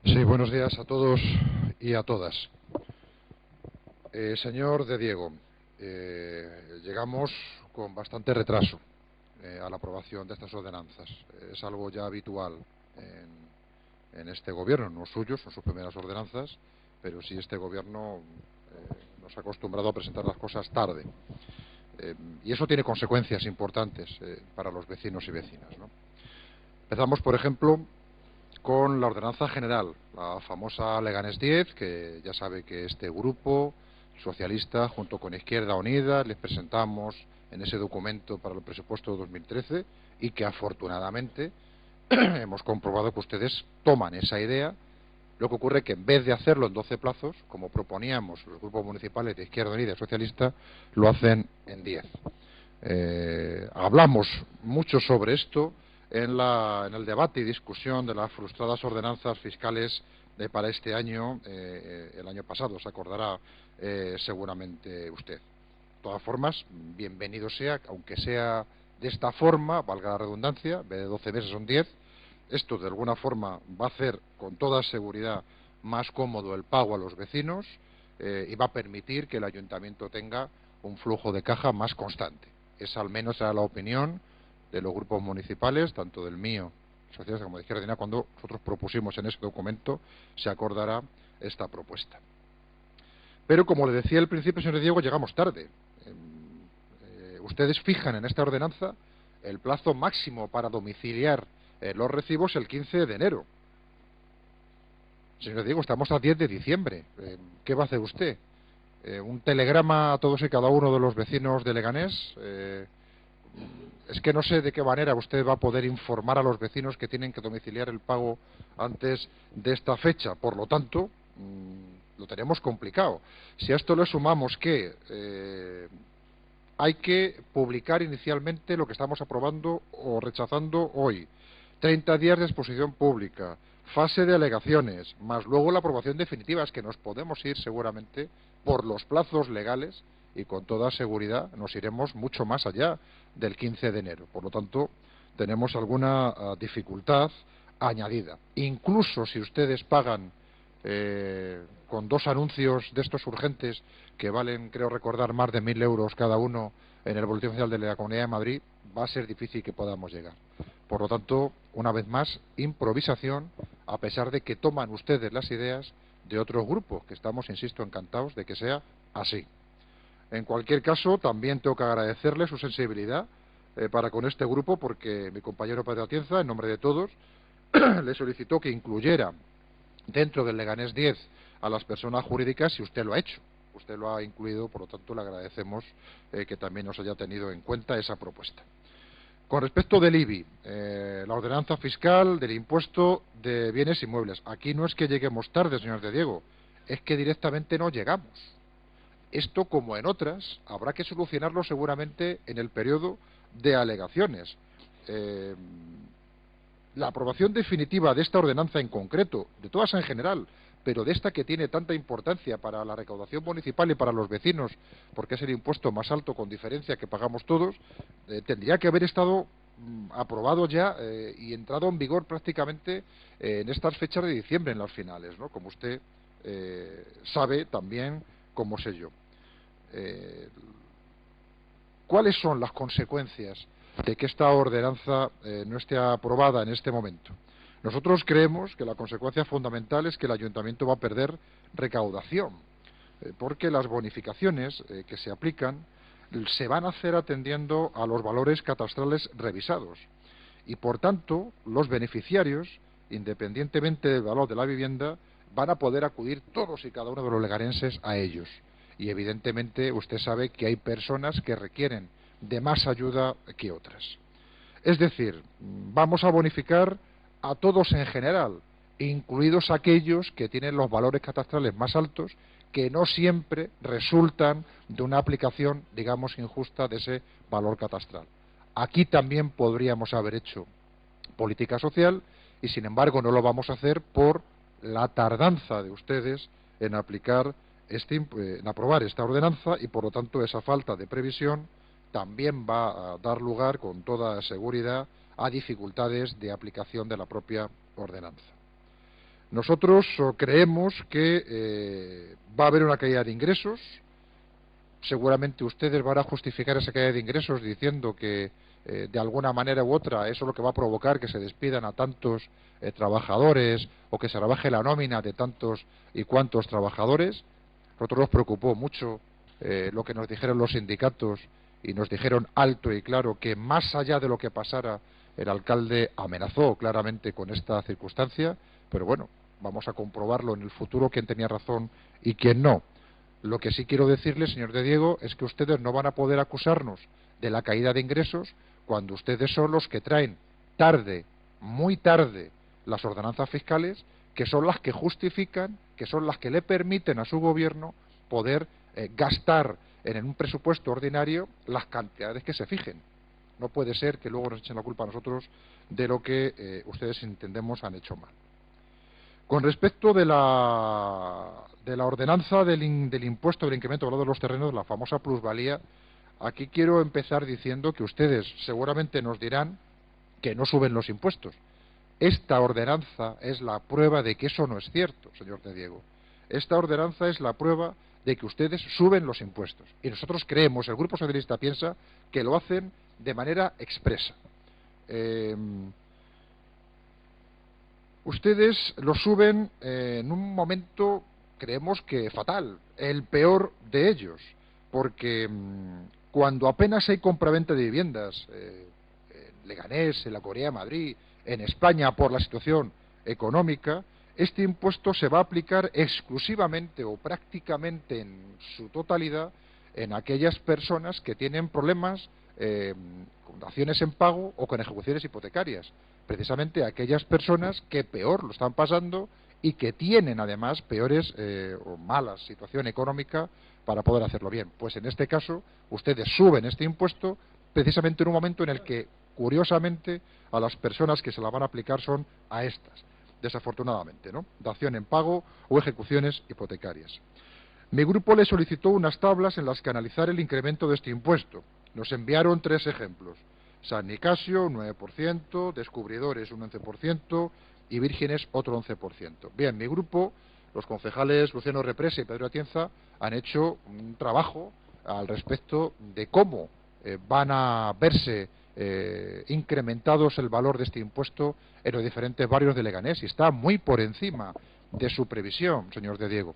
Sí, buenos días a todos y a todas. Señor de Diego, llegamos con bastante retraso a la aprobación de estas ordenanzas. Es algo ya habitual en este Gobierno, no suyo, son sus primeras ordenanzas, pero sí este Gobierno nos ha acostumbrado a presentar las cosas tarde. Y eso tiene consecuencias importantes para los vecinos y vecinas, ¿no? Empezamos, por ejemplo, con la ordenanza general, la famosa Leganés 10, que ya sabe que este grupo socialista, junto con Izquierda Unida, les presentamos en ese documento para el presupuesto de 2013 y que afortunadamente hemos comprobado que ustedes toman esa idea. Lo que ocurre es que en vez de hacerlo en 12 plazos, como proponíamos los grupos municipales de Izquierda Unida y Socialista, lo hacen en 10. Hablamos mucho sobre esto en el debate y discusión de las frustradas ordenanzas fiscales para este año, el año pasado, se acordará seguramente usted. De todas formas, bienvenido sea, aunque sea de esta forma, valga la redundancia, en vez de 12 meses son 10, esto de alguna forma va a hacer con toda seguridad más cómodo el pago a los vecinos y va a permitir que el ayuntamiento tenga un flujo de caja más constante. Esa al menos era la opinión de los grupos municipales, tanto del mío, socialista, como de Izquierda Unida, cuando nosotros propusimos en ese documento, se acordará esta propuesta. Pero, como le decía al principio, señor Diego, llegamos tarde. Ustedes fijan en esta ordenanza el plazo máximo para domiciliar los recibos el 15 de enero. Señor Diego, estamos a 10 de diciembre. ¿Qué va a hacer usted? ¿Un telegrama a todos y cada uno de los vecinos de Leganés? Es que no sé de qué manera usted va a poder informar a los vecinos que tienen que domiciliar el pago antes de esta fecha. Por lo tanto, lo tenemos complicado. Si a esto le sumamos que hay que publicar inicialmente lo que estamos aprobando o rechazando hoy, 30 días de exposición pública, fase de alegaciones, más luego la aprobación definitiva, es que nos podemos ir seguramente por los plazos legales y con toda seguridad nos iremos mucho más allá del 15 de enero. Por lo tanto, tenemos alguna dificultad añadida. Incluso si ustedes pagan con 2 anuncios de estos urgentes que valen, creo recordar, más de 1.000 euros cada uno en el Boletín Oficial de la Comunidad de Madrid, va a ser difícil que podamos llegar. Por lo tanto, una vez más, improvisación, a pesar de que toman ustedes las ideas de otros grupos, que estamos, insisto, encantados de que sea así. En cualquier caso, también tengo que agradecerle su sensibilidad para con este grupo, porque mi compañero Pedro Atienza, en nombre de todos, le solicitó que incluyera dentro del Leganés 10 a las personas jurídicas y usted lo ha hecho. Usted lo ha incluido, por lo tanto, le agradecemos que también nos haya tenido en cuenta esa propuesta. Con respecto del IBI, la ordenanza fiscal del impuesto de bienes inmuebles. Aquí no es que lleguemos tarde, señor de Diego, es que directamente no llegamos. Esto, como en otras, habrá que solucionarlo seguramente en el periodo de alegaciones. La aprobación definitiva de esta ordenanza en concreto, de todas en general, pero de esta que tiene tanta importancia para la recaudación municipal y para los vecinos, porque es el impuesto más alto con diferencia que pagamos todos, tendría que haber estado aprobado ya y entrado en vigor prácticamente en estas fechas de diciembre, en las finales, ¿no? Como usted sabe también, como sé yo. ¿Cuáles son las consecuencias de que esta ordenanza no esté aprobada en este momento? Nosotros creemos que la consecuencia fundamental es que el ayuntamiento va a perder recaudación, porque las bonificaciones que se aplican se van a hacer atendiendo a los valores catastrales revisados. Y, por tanto, los beneficiarios, independientemente del valor de la vivienda, van a poder acudir todos y cada uno de los leganenses a ellos. Y, evidentemente, usted sabe que hay personas que requieren de más ayuda que otras. Es decir, vamos a bonificar a todos en general, incluidos aquellos que tienen los valores catastrales más altos, que no siempre resultan de una aplicación, digamos, injusta de ese valor catastral. Aquí también podríamos haber hecho política social y, sin embargo, no lo vamos a hacer por la tardanza de ustedes en aprobar esta ordenanza y, por lo tanto, esa falta de previsión también va a dar lugar, con toda seguridad, a dificultades de aplicación de la propia ordenanza. Nosotros creemos que va a haber una caída de ingresos. Seguramente ustedes van a justificar esa caída de ingresos diciendo que de alguna manera u otra eso es lo que va a provocar que se despidan a tantos trabajadores o que se rebaje la nómina de tantos y cuantos trabajadores. A nosotros nos preocupó mucho lo que nos dijeron los sindicatos y nos dijeron alto y claro que, más allá de lo que pasara, el alcalde amenazó claramente con esta circunstancia, pero bueno, vamos a comprobarlo en el futuro quién tenía razón y quién no. Lo que sí quiero decirle, señor de Diego, es que ustedes no van a poder acusarnos de la caída de ingresos cuando ustedes son los que traen tarde, muy tarde, las ordenanzas fiscales, que son las que justifican, que son las que le permiten a su gobierno poder gastar en un presupuesto ordinario las cantidades que se fijen. No puede ser que luego nos echen la culpa a nosotros de lo que ustedes, entendemos, han hecho mal. Con respecto de la ordenanza del impuesto del incremento del valor de los terrenos, la famosa plusvalía, aquí quiero empezar diciendo que ustedes seguramente nos dirán que no suben los impuestos. Esta ordenanza es la prueba de que eso no es cierto, señor de Diego. Esta ordenanza es la prueba de que ustedes suben los impuestos. Y nosotros creemos, el Grupo Socialista piensa, que lo hacen de manera expresa. Ustedes lo suben en un momento, creemos que fatal, el peor de ellos, porque cuando apenas hay compraventa de viviendas, en Leganés, en la Comunidad de Madrid, en España, por la situación económica, este impuesto se va a aplicar exclusivamente o prácticamente en su totalidad en aquellas personas que tienen problemas con daciones en pago o con ejecuciones hipotecarias. Precisamente aquellas personas que peor lo están pasando y que tienen además peores o malas situación económica para poder hacerlo bien. Pues en este caso ustedes suben este impuesto precisamente en un momento en el que, curiosamente, a las personas que se la van a aplicar son a estas, desafortunadamente, ¿no? Dación en pago o ejecuciones hipotecarias. Mi grupo le solicitó unas tablas en las que analizar el incremento de este impuesto. Nos enviaron 3 ejemplos. San Nicasio, un 9%, Descubridores, un 11%, y Vírgenes, otro 11%. Bien, mi grupo, los concejales Luciano Represa y Pedro Atienza, han hecho un trabajo al respecto de cómo van a verse incrementados el valor de este impuesto en los diferentes barrios de Leganés, y está muy por encima de su previsión, señor de Diego.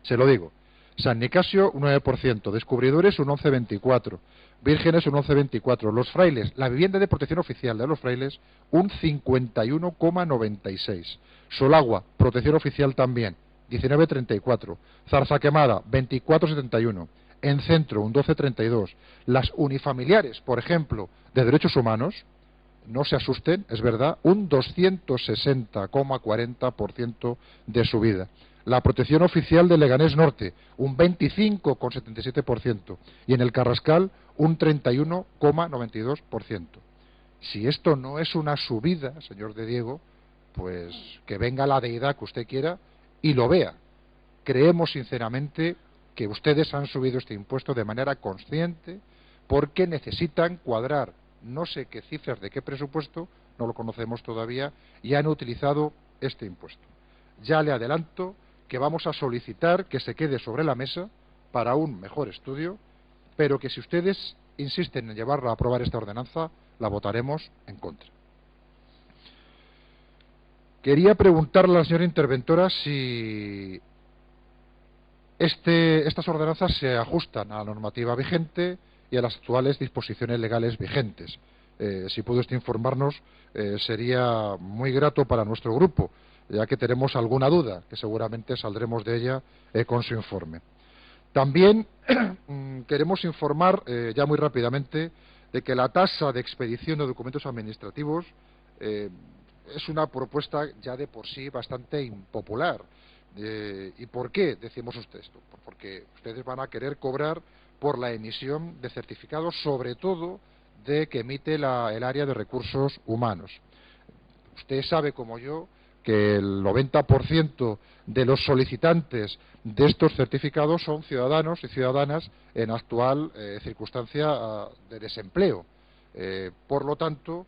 Se lo digo. San Nicasio, un 9%, Descubridores, un 11,24%, Vírgenes, un 11,24%, Los Frailes, la vivienda de protección oficial de Los Frailes, un 51,96%, Solagua, protección oficial también, 19,34%, Zarzaquemada, 24,71%, En Centro, un 12,32%, las unifamiliares, por ejemplo, de derechos humanos, no se asusten, es verdad, un 260,40% de subida. La protección oficial de Leganés Norte, un 25,77%, y en el Carrascal, un 31,92%. Si esto no es una subida, señor de Diego, pues que venga la deidad que usted quiera y lo vea. Creemos sinceramente que ustedes han subido este impuesto de manera consciente porque necesitan cuadrar no sé qué cifras de qué presupuesto, no lo conocemos todavía, y han utilizado este impuesto. Ya le adelanto que vamos a solicitar que se quede sobre la mesa para un mejor estudio, pero que si ustedes insisten en llevarla a aprobar esta ordenanza, la votaremos en contra. Quería preguntarle a la señora interventora si estas ordenanzas se ajustan a la normativa vigente, y a las actuales disposiciones legales vigentes. Si puede usted informarnos, sería muy grato para nuestro grupo, ya que tenemos alguna duda, que seguramente saldremos de ella con su informe. También queremos informar, ya muy rápidamente, de que la tasa de expedición de documentos administrativos es una propuesta ya de por sí bastante impopular. ¿Y por qué decimos usted esto? Porque ustedes van a querer cobrar por la emisión de certificados, sobre todo de que emite el área de recursos humanos. Usted sabe, como yo, que el 90% de los solicitantes de estos certificados son ciudadanos y ciudadanas en actual circunstancia de desempleo. Por lo tanto,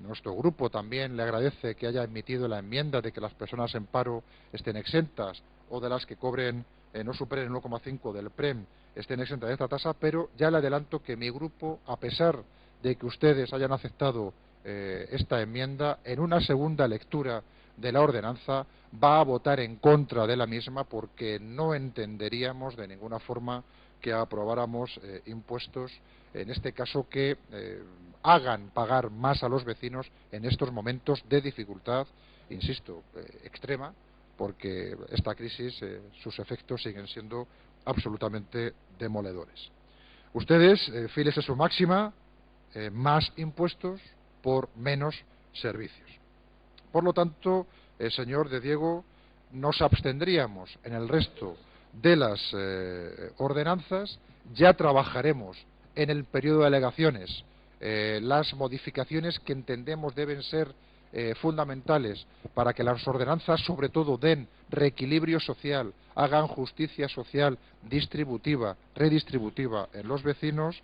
nuestro grupo también le agradece que haya emitido la enmienda de que las personas en paro estén exentas, o de las que cobren no superen el 1,5 del PREM estén exentas de esta tasa, pero ya le adelanto que mi grupo, a pesar de que ustedes hayan aceptado esta enmienda, en una segunda lectura de la ordenanza va a votar en contra de la misma, porque no entenderíamos de ninguna forma que aprobáramos impuestos, en este caso, que hagan pagar más a los vecinos en estos momentos de dificultad, insisto, extrema, porque esta crisis, sus efectos siguen siendo absolutamente demoledores. Ustedes, fieles a su máxima, más impuestos por menos servicios. Por lo tanto, señor de Diego, nos abstendríamos en el resto de las ordenanzas. Ya trabajaremos en el periodo de alegaciones las modificaciones que entendemos deben ser fundamentales para que las ordenanzas, sobre todo, den reequilibrio social, hagan justicia social distributiva, redistributiva en los vecinos,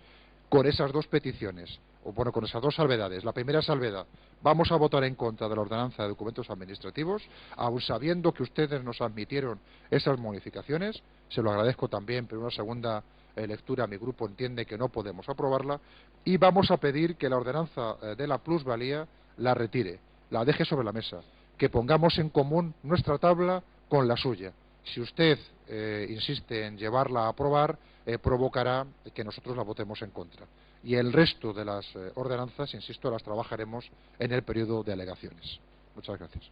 con esas dos peticiones, o bueno, con esas dos salvedades. La primera salvedad: vamos a votar en contra de la ordenanza de documentos administrativos, aun sabiendo que ustedes nos admitieron esas modificaciones. Se lo agradezco también, pero en una segunda lectura mi grupo entiende que no podemos aprobarla, y vamos a pedir que la ordenanza de la plusvalía la retire, la deje sobre la mesa, que pongamos en común nuestra tabla con la suya. Si usted insiste en llevarla a aprobar, provocará que nosotros la votemos en contra. Y el resto de las ordenanzas, insisto, las trabajaremos en el periodo de alegaciones. Muchas gracias.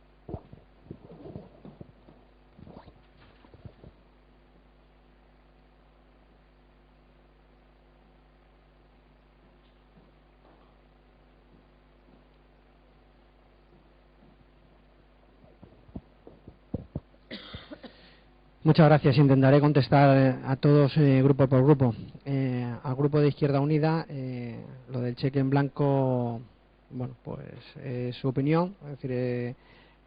Muchas gracias. Intentaré contestar a todos grupo por grupo. Al grupo de Izquierda Unida, lo del cheque en blanco, bueno, pues es su opinión. Es decir,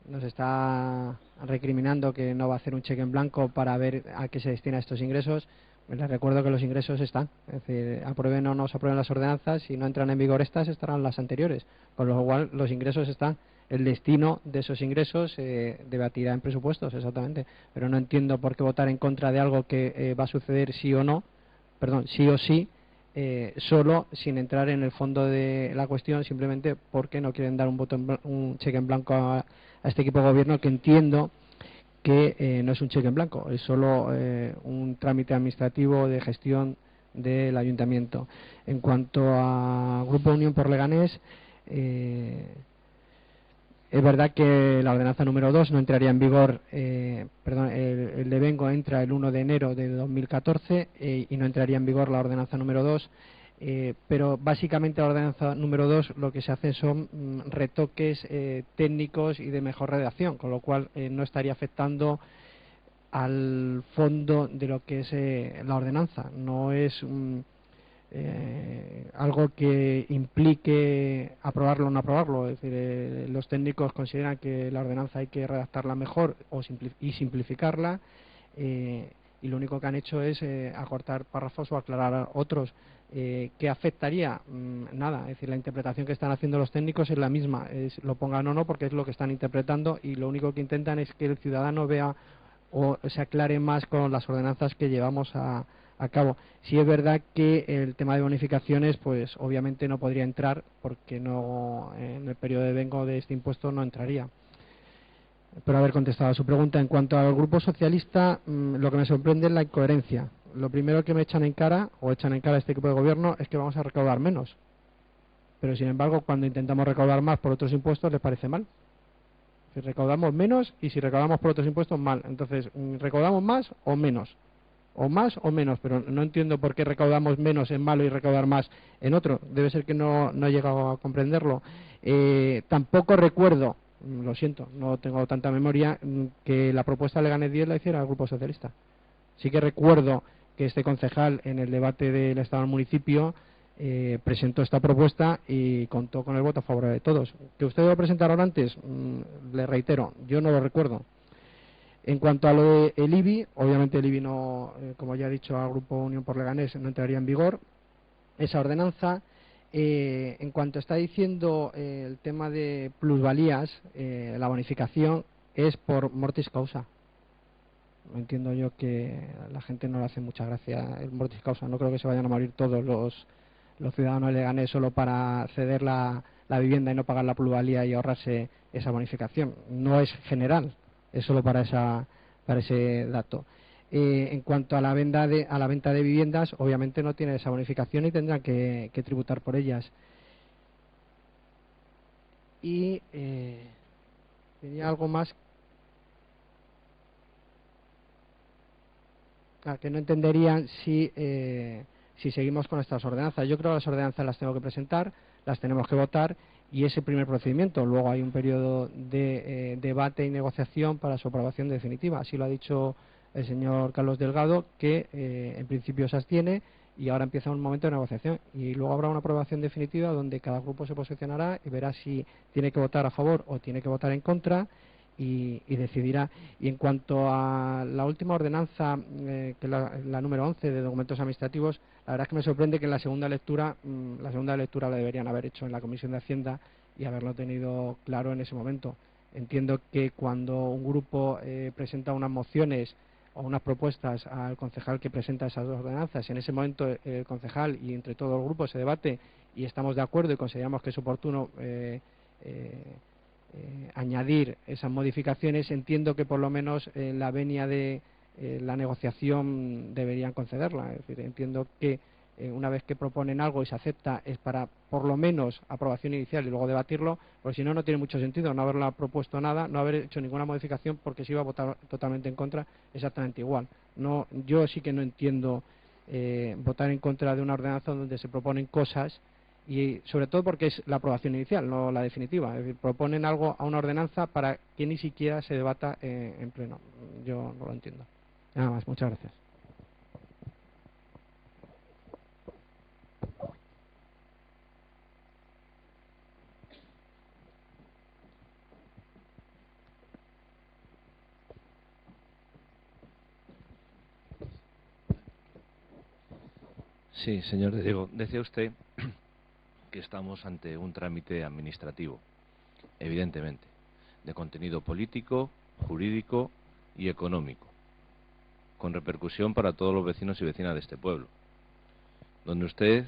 nos está recriminando que no va a hacer un cheque en blanco para ver a qué se destina estos ingresos. Les recuerdo que los ingresos están. Es decir, aprueben o no se aprueben las ordenanzas, si no entran en vigor estas, estarán las anteriores. Con lo cual, los ingresos están. El destino de esos ingresos se debatirá en presupuestos, exactamente, pero no entiendo por qué votar en contra de algo que va a suceder sí o no, perdón, sí o sí, solo sin entrar en el fondo de la cuestión, simplemente porque no quieren dar un cheque en blanco a este equipo de gobierno, que entiendo que no es un cheque en blanco, es solo un trámite administrativo de gestión del ayuntamiento. En cuanto a Grupo Unión por Leganés, es verdad que la ordenanza número 2 no entraría en vigor, el devengo entra el 1 de enero de 2014 y no entraría en vigor la ordenanza número 2, pero básicamente la ordenanza número 2 lo que se hace son retoques técnicos y de mejor redacción, con lo cual no estaría afectando al fondo de lo que es la ordenanza. No es algo que implique aprobarlo o no aprobarlo. Es decir, los técnicos consideran que la ordenanza hay que redactarla mejor y simplificarla, y lo único que han hecho es acortar párrafos o aclarar otros. ¿Qué afectaría? Nada, es decir, la interpretación que están haciendo los técnicos es la misma, lo pongan o no, porque es lo que están interpretando, y lo único que intentan es que el ciudadano vea o se aclare más con las ordenanzas que llevamos a cabo. Sí es verdad que el tema de bonificaciones, pues obviamente no podría entrar, porque no, en el periodo de devengo de este impuesto no entraría. Espero haber contestado a su pregunta. En cuanto al Grupo Socialista, lo que me sorprende es la incoherencia. lo primero que me echan en cara, o echan en cara a este equipo de gobierno, es que vamos a recaudar menos. Pero sin embargo, cuando intentamos recaudar más por otros impuestos, les parece mal. Si recaudamos menos y si recaudamos por otros impuestos, mal. Entonces, ¿recaudamos más o menos? O más o menos, pero no entiendo por qué recaudamos menos en malo y recaudar más en otro. Debe ser que no he llegado a comprenderlo. Tampoco recuerdo, lo siento, no tengo tanta memoria, que la propuesta de Leganés 10 la hiciera el Grupo Socialista. Sí que recuerdo que este concejal en el debate del Estado del municipio presentó esta propuesta y contó con el voto favorable de todos. ¿Que usted lo presentaron antes? Le reitero, yo no lo recuerdo. En cuanto a lo del IBI, obviamente el IBI no, como ya he dicho al Grupo Unión por Leganés, no entraría en vigor esa ordenanza. En cuanto está diciendo el tema de plusvalías, la bonificación es por mortis causa. Entiendo yo que a la gente no le hace mucha gracia el mortis causa. No creo que se vayan a morir todos los ciudadanos de Leganés solo para ceder la vivienda y no pagar la plusvalía y ahorrarse esa bonificación. No es general, es solo para ese dato. En cuanto a la venta de viviendas, obviamente no tiene esa bonificación y tendrán que tributar por ellas. Y tenía algo más que no entenderían si seguimos con estas ordenanzas. Yo creo que las ordenanzas las tengo que presentar, las tenemos que votar y ese primer procedimiento. Luego hay un periodo de debate y negociación para su aprobación definitiva. Así lo ha dicho el señor Carlos Delgado, que en principio se abstiene y ahora empieza un momento de negociación. Y luego habrá una aprobación definitiva donde cada grupo se posicionará y verá si tiene que votar a favor o tiene que votar en contra y decidirá. Y en cuanto a la última ordenanza, que es la número 11 de documentos administrativos, la verdad es que me sorprende que en la segunda lectura la deberían haber hecho en la Comisión de Hacienda y haberlo tenido claro en ese momento. Entiendo que cuando un grupo presenta unas mociones o unas propuestas al concejal que presenta esas dos ordenanzas, en ese momento el concejal y entre todo el grupo se debate y estamos de acuerdo y consideramos que es oportuno añadir esas modificaciones, entiendo que por lo menos en la venia de la negociación deberían concederla. Es decir, entiendo que una vez que proponen algo y se acepta es para por lo menos aprobación inicial y luego debatirlo, porque si no, no tiene mucho sentido no haberla propuesto nada, no haber hecho ninguna modificación porque se iba a votar totalmente en contra exactamente igual. No, yo sí que no entiendo votar en contra de una ordenanza donde se proponen cosas y sobre todo porque es la aprobación inicial, no la definitiva. Es decir, proponen algo a una ordenanza para que ni siquiera se debata en pleno. Yo no lo entiendo. Nada más, muchas gracias. Sí, señor Diego, decía usted que estamos ante un trámite administrativo, evidentemente, de contenido político, jurídico y económico, con repercusión para todos los vecinos y vecinas de este pueblo, donde ustedes,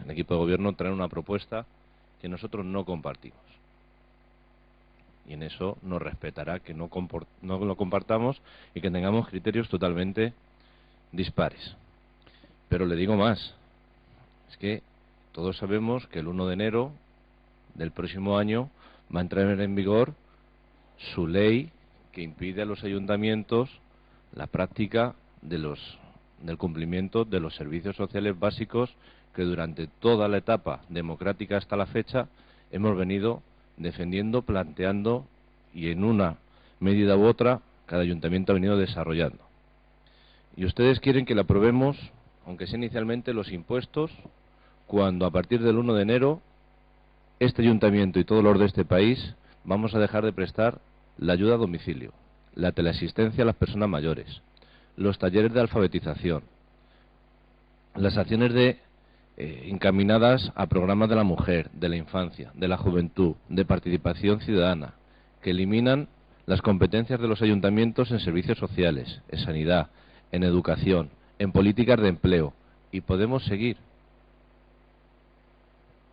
el equipo de gobierno, traen una propuesta que nosotros no compartimos. Y en eso nos respetará que no lo compartamos y que tengamos criterios totalmente dispares. Pero le digo más, es que todos sabemos que el 1 de enero del próximo año va a entrar en vigor su ley que impide a los ayuntamientos la práctica del cumplimiento de los servicios sociales básicos que durante toda la etapa democrática hasta la fecha hemos venido defendiendo, planteando y en una medida u otra cada ayuntamiento ha venido desarrollando. Y ustedes quieren que le aprobemos, aunque sea inicialmente, los impuestos, cuando a partir del 1 de enero este ayuntamiento y todos los de este país vamos a dejar de prestar la ayuda a domicilio, la teleasistencia a las personas mayores, los talleres de alfabetización, las acciones encaminadas a programas de la mujer, de la infancia, de la juventud, de participación ciudadana, que eliminan las competencias de los ayuntamientos en servicios sociales, en sanidad, en educación, en políticas de empleo, y podemos seguir.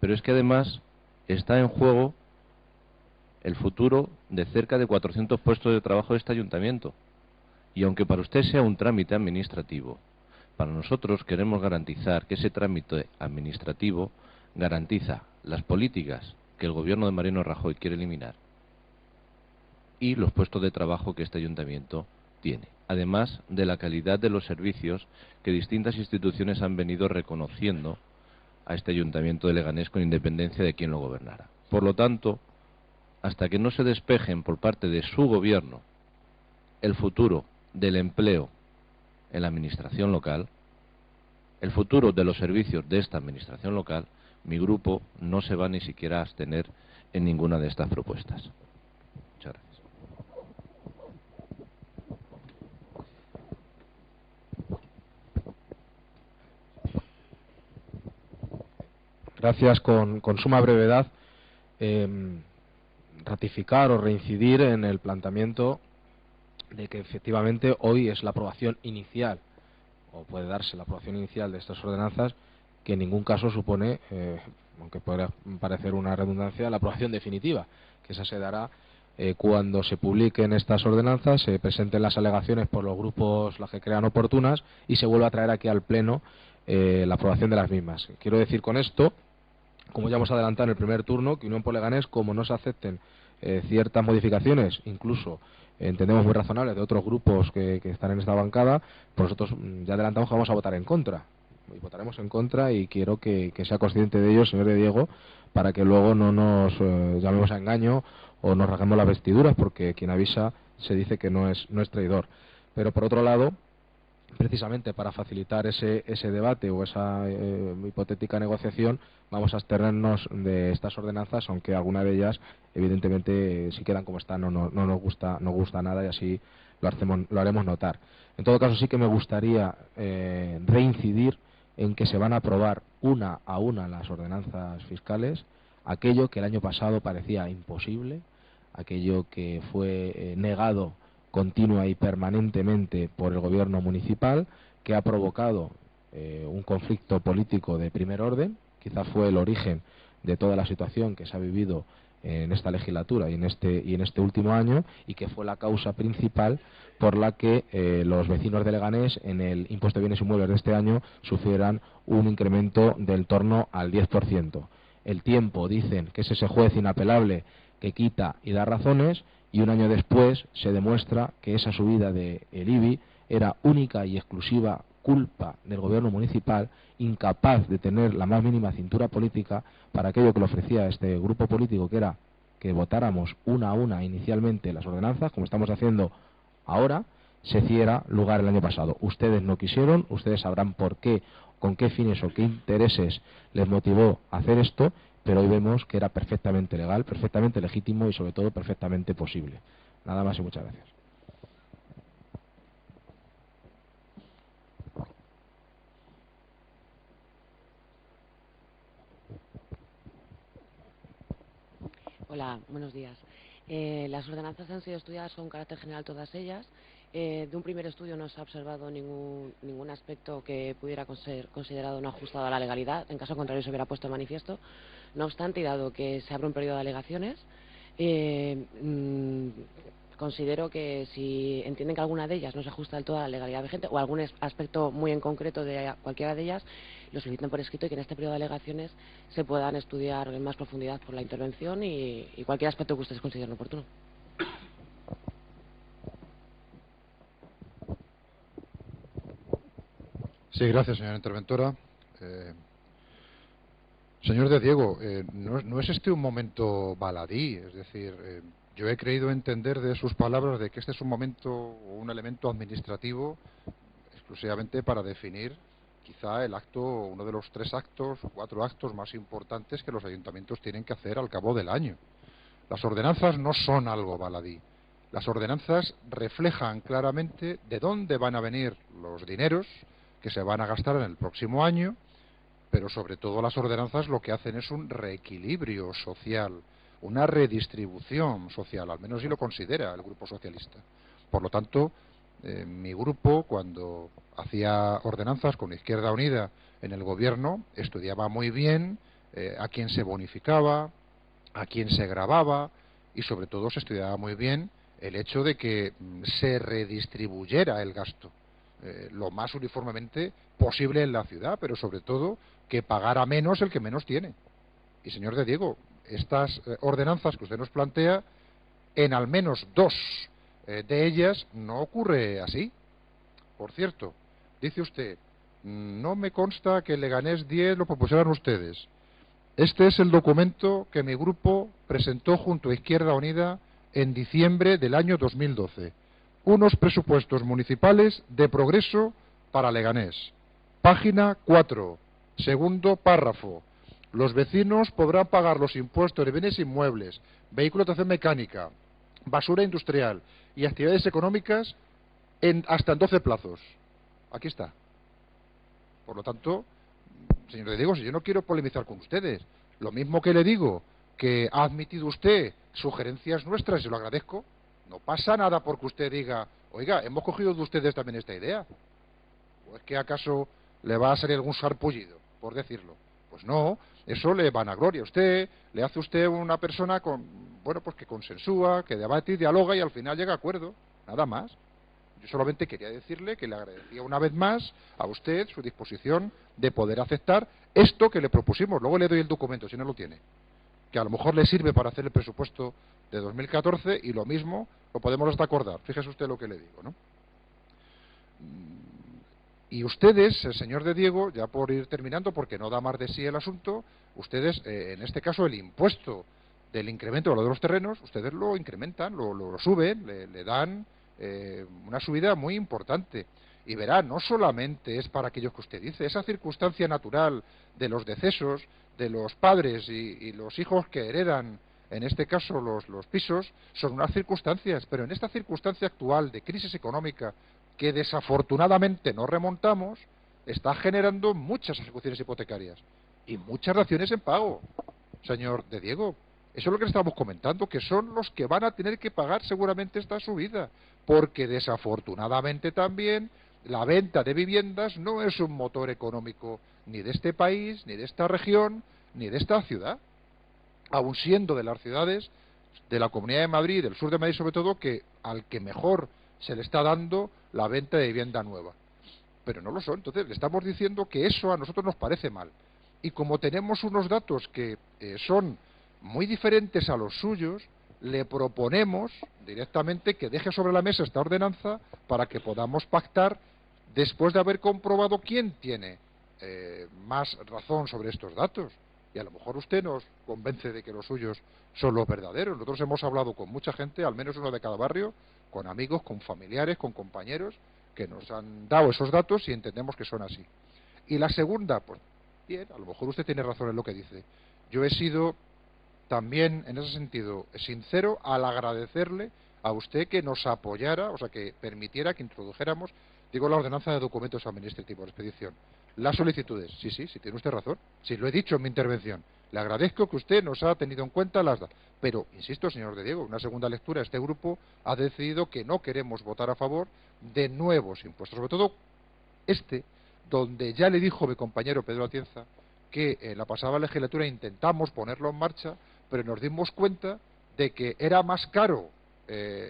Pero es que además está en juego el futuro de cerca de 400 puestos de trabajo de este ayuntamiento. Y aunque para usted sea un trámite administrativo, Para nosotros queremos garantizar que ese trámite administrativo garantiza las políticas que el gobierno de Mariano Rajoy quiere eliminar y los puestos de trabajo que este ayuntamiento tiene, además de la calidad de los servicios que distintas instituciones han venido reconociendo a este ayuntamiento de Leganés con independencia de quién lo gobernara. Por lo tanto, hasta que no se despejen por parte de su gobierno el futuro del empleo en la administración local, el futuro de los servicios de esta administración local, mi grupo no se va ni siquiera a abstener en ninguna de estas propuestas. Muchas gracias. Gracias. Con suma brevedad, ratificar o reincidir en el planteamiento de que efectivamente hoy es la aprobación inicial, o puede darse la aprobación inicial de estas ordenanzas, que en ningún caso supone, aunque pueda parecer una redundancia, la aprobación definitiva, que esa se dará cuando se publiquen estas ordenanzas, se presenten las alegaciones por los grupos, las que crean oportunas, y se vuelva a traer aquí al Pleno la aprobación de las mismas. Quiero decir con esto, como ya hemos adelantado en el primer turno, que Unión por Leganés, como no se acepten ciertas modificaciones, incluso entendemos muy razonables, de otros grupos que están en esta bancada, pues nosotros ya adelantamos que vamos a votar en contra. Y votaremos en contra, y quiero que sea consciente de ello, señor de Diego, para que luego no nos llamemos a engaño o nos rasguemos las vestiduras, porque quien avisa se dice que no es traidor. Pero por otro lado, precisamente para facilitar ese debate o esa hipotética negociación, vamos a abstenernos de estas ordenanzas, aunque alguna de ellas evidentemente si quedan como están no nos gusta nada, y así lo haremos notar. En todo caso, sí que me gustaría reincidir en que se van a aprobar una a una las ordenanzas fiscales, aquello que el año pasado parecía imposible, aquello que fue negado continua y permanentemente por el gobierno municipal, que ha provocado un conflicto político de primer orden. Quizá fue el origen de toda la situación que se ha vivido en esta legislatura y en este último año, y que fue la causa principal por la que los vecinos de Leganés en el impuesto de bienes inmuebles de este año sufrieran un incremento del torno al 10%. El tiempo, dicen, que es ese juez inapelable que quita y da razones, y un año después se demuestra que esa subida del IBI era única y exclusiva culpa del gobierno municipal, incapaz de tener la más mínima cintura política para aquello que le ofrecía este grupo político, que era que votáramos una a una inicialmente las ordenanzas, como estamos haciendo ahora, se diera lugar el año pasado. Ustedes no quisieron, ustedes sabrán por qué, con qué fines o qué intereses les motivó a hacer esto, pero hoy vemos que era perfectamente legal, perfectamente legítimo y sobre todo perfectamente posible. Nada más y muchas gracias. Hola, buenos días. Las ordenanzas han sido estudiadas con carácter general todas ellas. De un primer estudio no se ha observado ningún aspecto que pudiera ser considerado no ajustado a la legalidad. En caso contrario se hubiera puesto de manifiesto. No obstante, y dado que se abre un periodo de alegaciones, considero que si entienden que alguna de ellas no se ajusta del todo a la legalidad vigente, o algún aspecto muy en concreto de cualquiera de ellas, lo soliciten por escrito, y que en este periodo de alegaciones se puedan estudiar en más profundidad por la intervención y cualquier aspecto que ustedes consideren oportuno. Sí, gracias, señora interventora. Señor de Diego, no es este un momento baladí, es decir, yo he creído entender de sus palabras de que este es un momento o un elemento administrativo exclusivamente para definir quizá el acto, uno de los 3 actos o 4 actos más importantes que los ayuntamientos tienen que hacer al cabo del año. Las ordenanzas no son algo baladí. Las ordenanzas reflejan claramente de dónde van a venir los dineros que se van a gastar en el próximo año, pero sobre todo las ordenanzas lo que hacen es un reequilibrio social, una redistribución social, al menos así lo considera el Grupo Socialista. Por lo tanto, mi grupo, cuando hacía ordenanzas con Izquierda Unida en el gobierno, estudiaba muy bien a quién se bonificaba, a quién se gravaba, y sobre todo se estudiaba muy bien el hecho de que se redistribuyera el gasto. lo más uniformemente posible en la ciudad, pero sobre todo que pagara menos el que menos tiene. Y señor de Diego, estas ordenanzas que usted nos plantea, en al menos dos de ellas no ocurre así. Por cierto, dice usted, no me consta que el Leganés 10 lo propusieran ustedes. Este es el documento que mi grupo presentó junto a Izquierda Unida en diciembre del año 2012. Unos presupuestos municipales de progreso para Leganés. Página 4, segundo párrafo. Los vecinos podrán pagar los impuestos de bienes inmuebles, vehículos de tracción mecánica, basura industrial y actividades económicas hasta en 12 plazos. Aquí está. Por lo tanto, señor de Diego, si yo no quiero polemizar con ustedes, lo mismo que le digo que ha admitido usted sugerencias nuestras, y se lo agradezco, no pasa nada porque usted diga, oiga, hemos cogido de ustedes también esta idea. ¿O es que acaso le va a salir algún sarpullido, por decirlo? Pues no, eso le vanagloria a usted, le hace usted una persona pues que consensúa, que debate y dialoga y al final llega a acuerdo, nada más. Yo solamente quería decirle que le agradecía una vez más a usted su disposición de poder aceptar esto que le propusimos. Luego le doy el documento, si no lo tiene, que a lo mejor le sirve para hacer el presupuesto de 2014 y lo mismo lo podemos hasta acordar. Fíjese usted lo que le digo, ¿no? Y ustedes, el señor de Diego, ya por ir terminando, porque no da más de sí el asunto, ustedes, en este caso, el impuesto del incremento de los terrenos, ustedes lo incrementan, lo suben, le dan una subida muy importante. Y verá, no solamente es para aquellos que usted dice, esa circunstancia natural de los decesos, de los padres y los hijos que heredan, en este caso los pisos, son unas circunstancias, pero en esta circunstancia actual de crisis económica, que desafortunadamente no remontamos, está generando muchas ejecuciones hipotecarias y muchas daciones en pago, señor de Diego. Eso es lo que le estamos comentando, que son los que van a tener que pagar seguramente esta subida, porque desafortunadamente también la venta de viviendas no es un motor económico ni de este país, ni de esta región, ni de esta ciudad, aun siendo de las ciudades de la Comunidad de Madrid, del sur de Madrid sobre todo, que al que mejor se le está dando la venta de vivienda nueva. Pero no lo son. Entonces le estamos diciendo que eso a nosotros nos parece mal. Y como tenemos unos datos que son muy diferentes a los suyos, le proponemos directamente que deje sobre la mesa esta ordenanza para que podamos pactar después de haber comprobado quién tiene más razón sobre estos datos. Y a lo mejor usted nos convence de que los suyos son los verdaderos. Nosotros hemos hablado con mucha gente, al menos uno de cada barrio, con amigos, con familiares, con compañeros, que nos han dado esos datos y entendemos que son así. Y la segunda, pues bien, a lo mejor usted tiene razón en lo que dice. Yo he sido también, en ese sentido, sincero al agradecerle a usted que nos apoyara, o sea, que permitiera que introdujéramos, digo, la ordenanza de documentos administrativos de expedición. Las solicitudes, sí, tiene usted razón, sí, lo he dicho en mi intervención. Le agradezco que usted nos ha tenido en cuenta las datos. Pero, insisto, señor de Diego, una segunda lectura, este grupo ha decidido que no queremos votar a favor de nuevos impuestos, sobre todo donde ya le dijo mi compañero Pedro Atienza que en la pasada legislatura intentamos ponerlo en marcha, pero nos dimos cuenta de que era más caro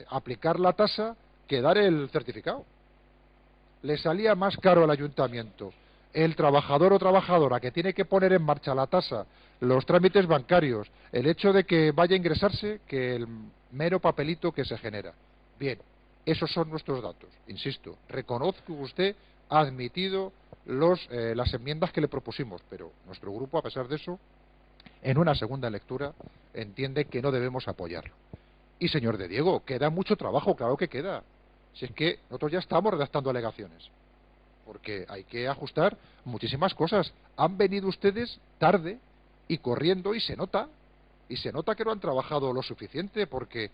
aplicar la tasa que dar el certificado. Le salía más caro al ayuntamiento el trabajador o trabajadora que tiene que poner en marcha la tasa, los trámites bancarios, el hecho de que vaya a ingresarse, que el mero papelito que se genera. Bien, esos son nuestros datos. Insisto, reconozco que usted ha admitido las enmiendas que le propusimos, pero nuestro grupo, a pesar de eso, en una segunda lectura, entiende que no debemos apoyarlo. Y, señor de Diego, queda mucho trabajo, claro que queda. Si es que nosotros ya estamos redactando alegaciones, porque hay que ajustar muchísimas cosas. Han venido ustedes tarde y corriendo y se nota que no han trabajado lo suficiente porque,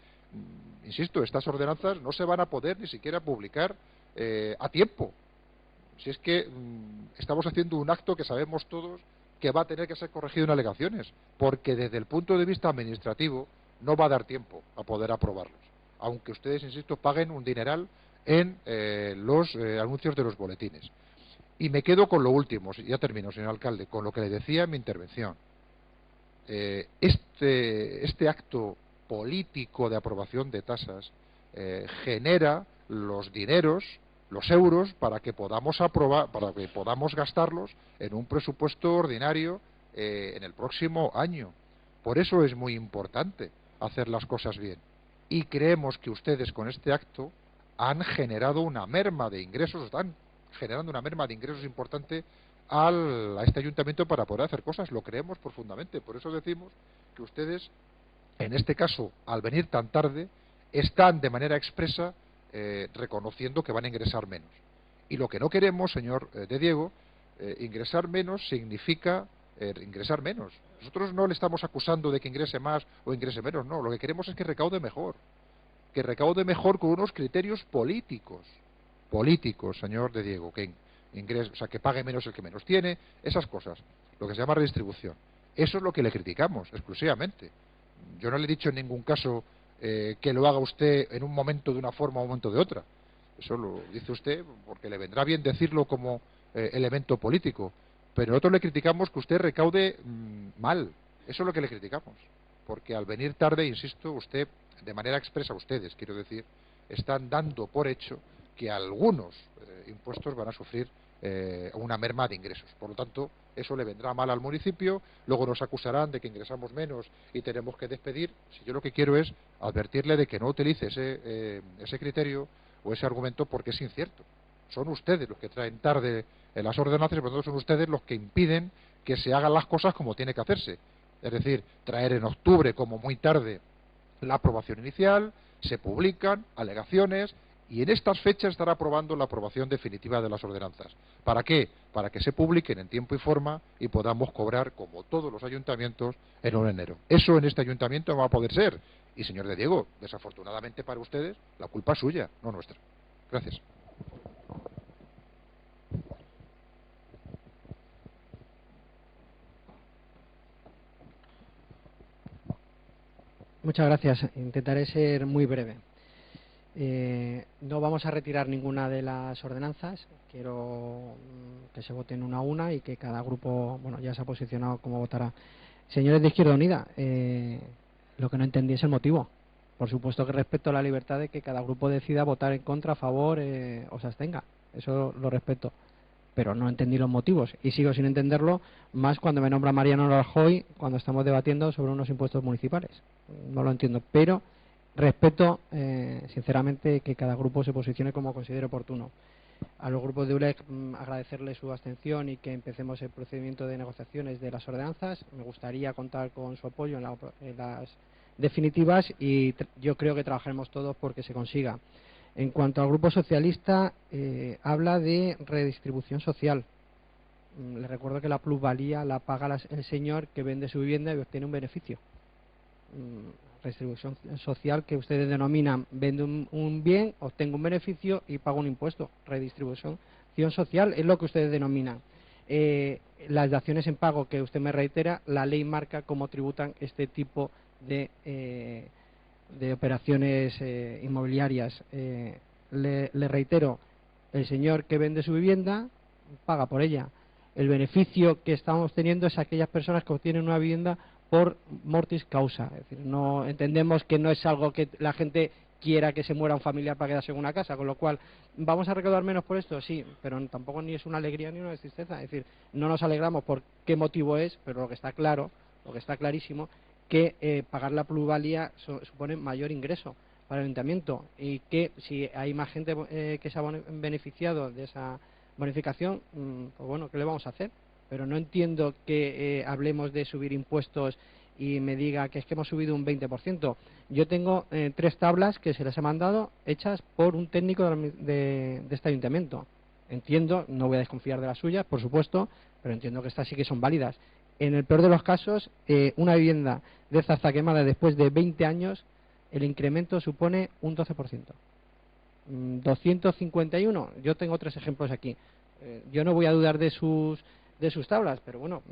insisto, estas ordenanzas no se van a poder ni siquiera publicar a tiempo. Si es que estamos haciendo un acto que sabemos todos que va a tener que ser corregido en alegaciones, porque desde el punto de vista administrativo no va a dar tiempo a poder aprobarlos, aunque ustedes, insisto, paguen un dineral en los anuncios de los boletines. Y me quedo con lo último, ya termino, señor alcalde, con lo que le decía en mi intervención. Este acto político de aprobación de tasas genera los dineros los euros para que podamos aprobar, para que podamos gastarlos en un presupuesto ordinario en el próximo año. Por eso es muy importante hacer las cosas bien. Y creemos que ustedes con este acto han generado una merma de ingresos, están generando una merma de ingresos importante a este ayuntamiento para poder hacer cosas. Lo creemos profundamente. Por eso decimos que ustedes, en este caso, al venir tan tarde, están de manera expresa reconociendo que van a ingresar menos. Y lo que no queremos, señor de Diego, ingresar menos significa ingresar menos. Nosotros no le estamos acusando de que ingrese más o ingrese menos, no. Lo que queremos es que recaude mejor con unos criterios políticos, señor de Diego, que ingrese, o sea, que pague menos el que menos tiene, esas cosas, lo que se llama redistribución. Eso es lo que le criticamos exclusivamente. Yo no le he dicho en ningún caso que lo haga usted en un momento de una forma o un momento de otra. Eso lo dice usted porque le vendrá bien decirlo como elemento político. Pero nosotros le criticamos que usted recaude mal. Eso es lo que le criticamos. Porque al venir tarde, insisto, usted, de manera expresa, ustedes, quiero decir, están dando por hecho que algunos impuestos van a sufrir una merma de ingresos. Por lo tanto, eso le vendrá mal al municipio, luego nos acusarán de que ingresamos menos y tenemos que despedir. Si yo lo que quiero es advertirle de que no utilice ese criterio o ese argumento porque es incierto. Son ustedes los que traen tarde las ordenanzas y por lo tanto son ustedes los que impiden que se hagan las cosas como tiene que hacerse. Es decir, traer en octubre como muy tarde la aprobación inicial, se publican alegaciones y en estas fechas estará aprobando la aprobación definitiva de las ordenanzas. ¿Para qué? Para que se publiquen en tiempo y forma y podamos cobrar, como todos los ayuntamientos, en 1 de enero. Eso en este ayuntamiento no va a poder ser. Y, señor de Diego, desafortunadamente para ustedes, la culpa es suya, no nuestra. Gracias. Muchas gracias. Intentaré ser muy breve. No vamos a retirar ninguna de las ordenanzas. Quiero que se voten una a una y que cada grupo, bueno, ya se ha posicionado como votará. Señores de Izquierda Unida, lo que no entendí es el motivo. Por supuesto que respeto la libertad de que cada grupo decida votar en contra, a favor o se abstenga. Eso lo respeto. Pero no entendí los motivos y sigo sin entenderlo, más cuando me nombra Mariano Rajoy cuando estamos debatiendo sobre unos impuestos municipales. No lo entiendo, pero respeto sinceramente que cada grupo se posicione como considere oportuno. A los grupos de ULEC agradecerles su abstención y que empecemos el procedimiento de negociaciones de las ordenanzas. Me gustaría contar con su apoyo en las definitivas y yo creo que trabajaremos todos porque se consiga. En cuanto al Grupo Socialista, habla de redistribución social. Le recuerdo que la plusvalía la paga el señor que vende su vivienda y obtiene un beneficio. Redistribución social que ustedes denominan, vende un bien, obtengo un beneficio y pago un impuesto. Redistribución social es lo que ustedes denominan. Las daciones en pago que usted me reitera, la ley marca cómo tributan este tipo de operaciones inmobiliarias. Le reitero, el señor que vende su vivienda paga por ella. El beneficio que estamos teniendo es aquellas personas que obtienen una vivienda por mortis causa. Es decir, no entendemos que no es algo que la gente quiera que se muera un familiar para quedarse en una casa, con lo cual, ¿vamos a recaudar menos por esto? Sí, pero tampoco ni es una alegría ni una tristeza. Es decir, no nos alegramos por qué motivo es, pero lo que está claro, lo que está clarísimo, que pagar la plusvalía supone mayor ingreso para el ayuntamiento y que si hay más gente que se ha beneficiado de esa bonificación, pues bueno, ¿qué le vamos a hacer? Pero no entiendo que hablemos de subir impuestos y me diga que es que hemos subido un 20%. Yo tengo 3 tablas que se les he mandado hechas por un técnico de este ayuntamiento. Entiendo, no voy a desconfiar de las suyas, por supuesto, pero entiendo que estas sí que son válidas. En el peor de los casos, una vivienda de zarza quemada después de 20 años, el incremento supone un 12%. 251, yo tengo 3 ejemplos aquí. Yo no voy a dudar de sus tablas, pero bueno,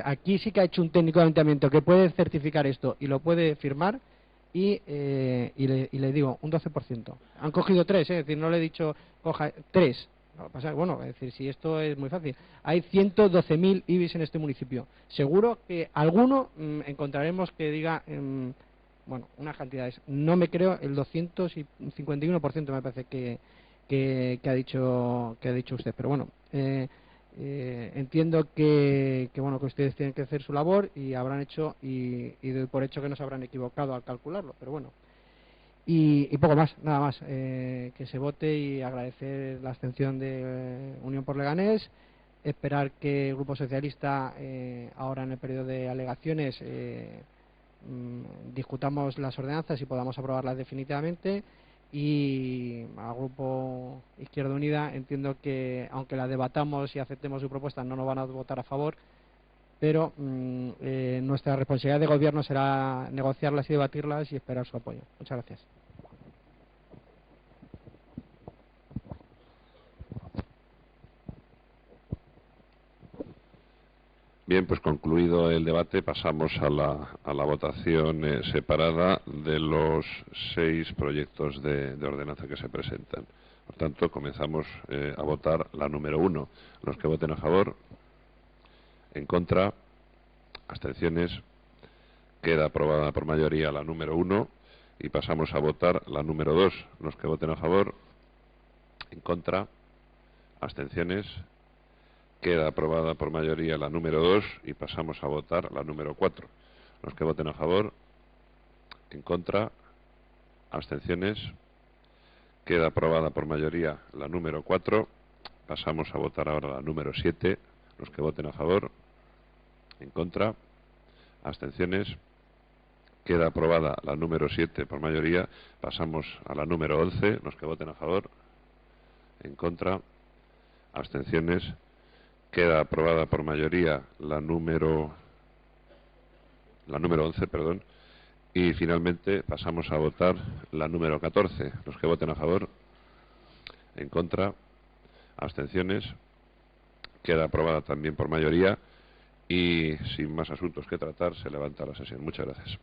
aquí sí que ha hecho un técnico de ayuntamiento que puede certificar esto y lo puede firmar y le digo, un 12%. Han cogido 3, es decir, no le he dicho coja 3. No pasa, bueno, es decir, si esto es muy fácil. Hay 112.000 IBIs en este municipio. Seguro que alguno encontraremos que diga, bueno, unas cantidades. No me creo el 251%, me parece que que ha dicho usted. Pero bueno, entiendo que bueno, que ustedes tienen que hacer su labor y habrán hecho, y doy por hecho que no se habrán equivocado al calcularlo, pero bueno. Y poco más, nada más, que se vote y agradecer la abstención de Unión por Leganés, esperar que el Grupo Socialista, ahora en el periodo de alegaciones, discutamos las ordenanzas y podamos aprobarlas definitivamente, y al Grupo Izquierda Unida entiendo que, aunque la debatamos y aceptemos su propuesta, no nos van a votar a favor, pero nuestra responsabilidad de gobierno será negociarlas y debatirlas y esperar su apoyo. Muchas gracias. Bien, pues concluido el debate, pasamos a la votación separada de los 6 proyectos de ordenanza que se presentan. Por tanto, comenzamos a votar la número 1. Los que voten a favor, en contra, abstenciones, queda aprobada por mayoría la número 1 y pasamos a votar la número 2. Los que voten a favor, en contra, abstenciones, queda aprobada por mayoría la número 2 y pasamos a votar la número 4. Los que voten a favor, en contra, abstenciones, queda aprobada por mayoría la número 4. Pasamos a votar ahora la número 7. Los que voten a favor, en contra, abstenciones, queda aprobada la número 7 por mayoría. Pasamos a la número 11. Los que voten a favor, en contra, abstenciones, queda aprobada por mayoría la número 11, perdón. Y finalmente pasamos a votar la número 14. Los que voten a favor, en contra, abstenciones, queda aprobada también por mayoría. Y sin más asuntos que tratar, se levanta la sesión. Muchas gracias.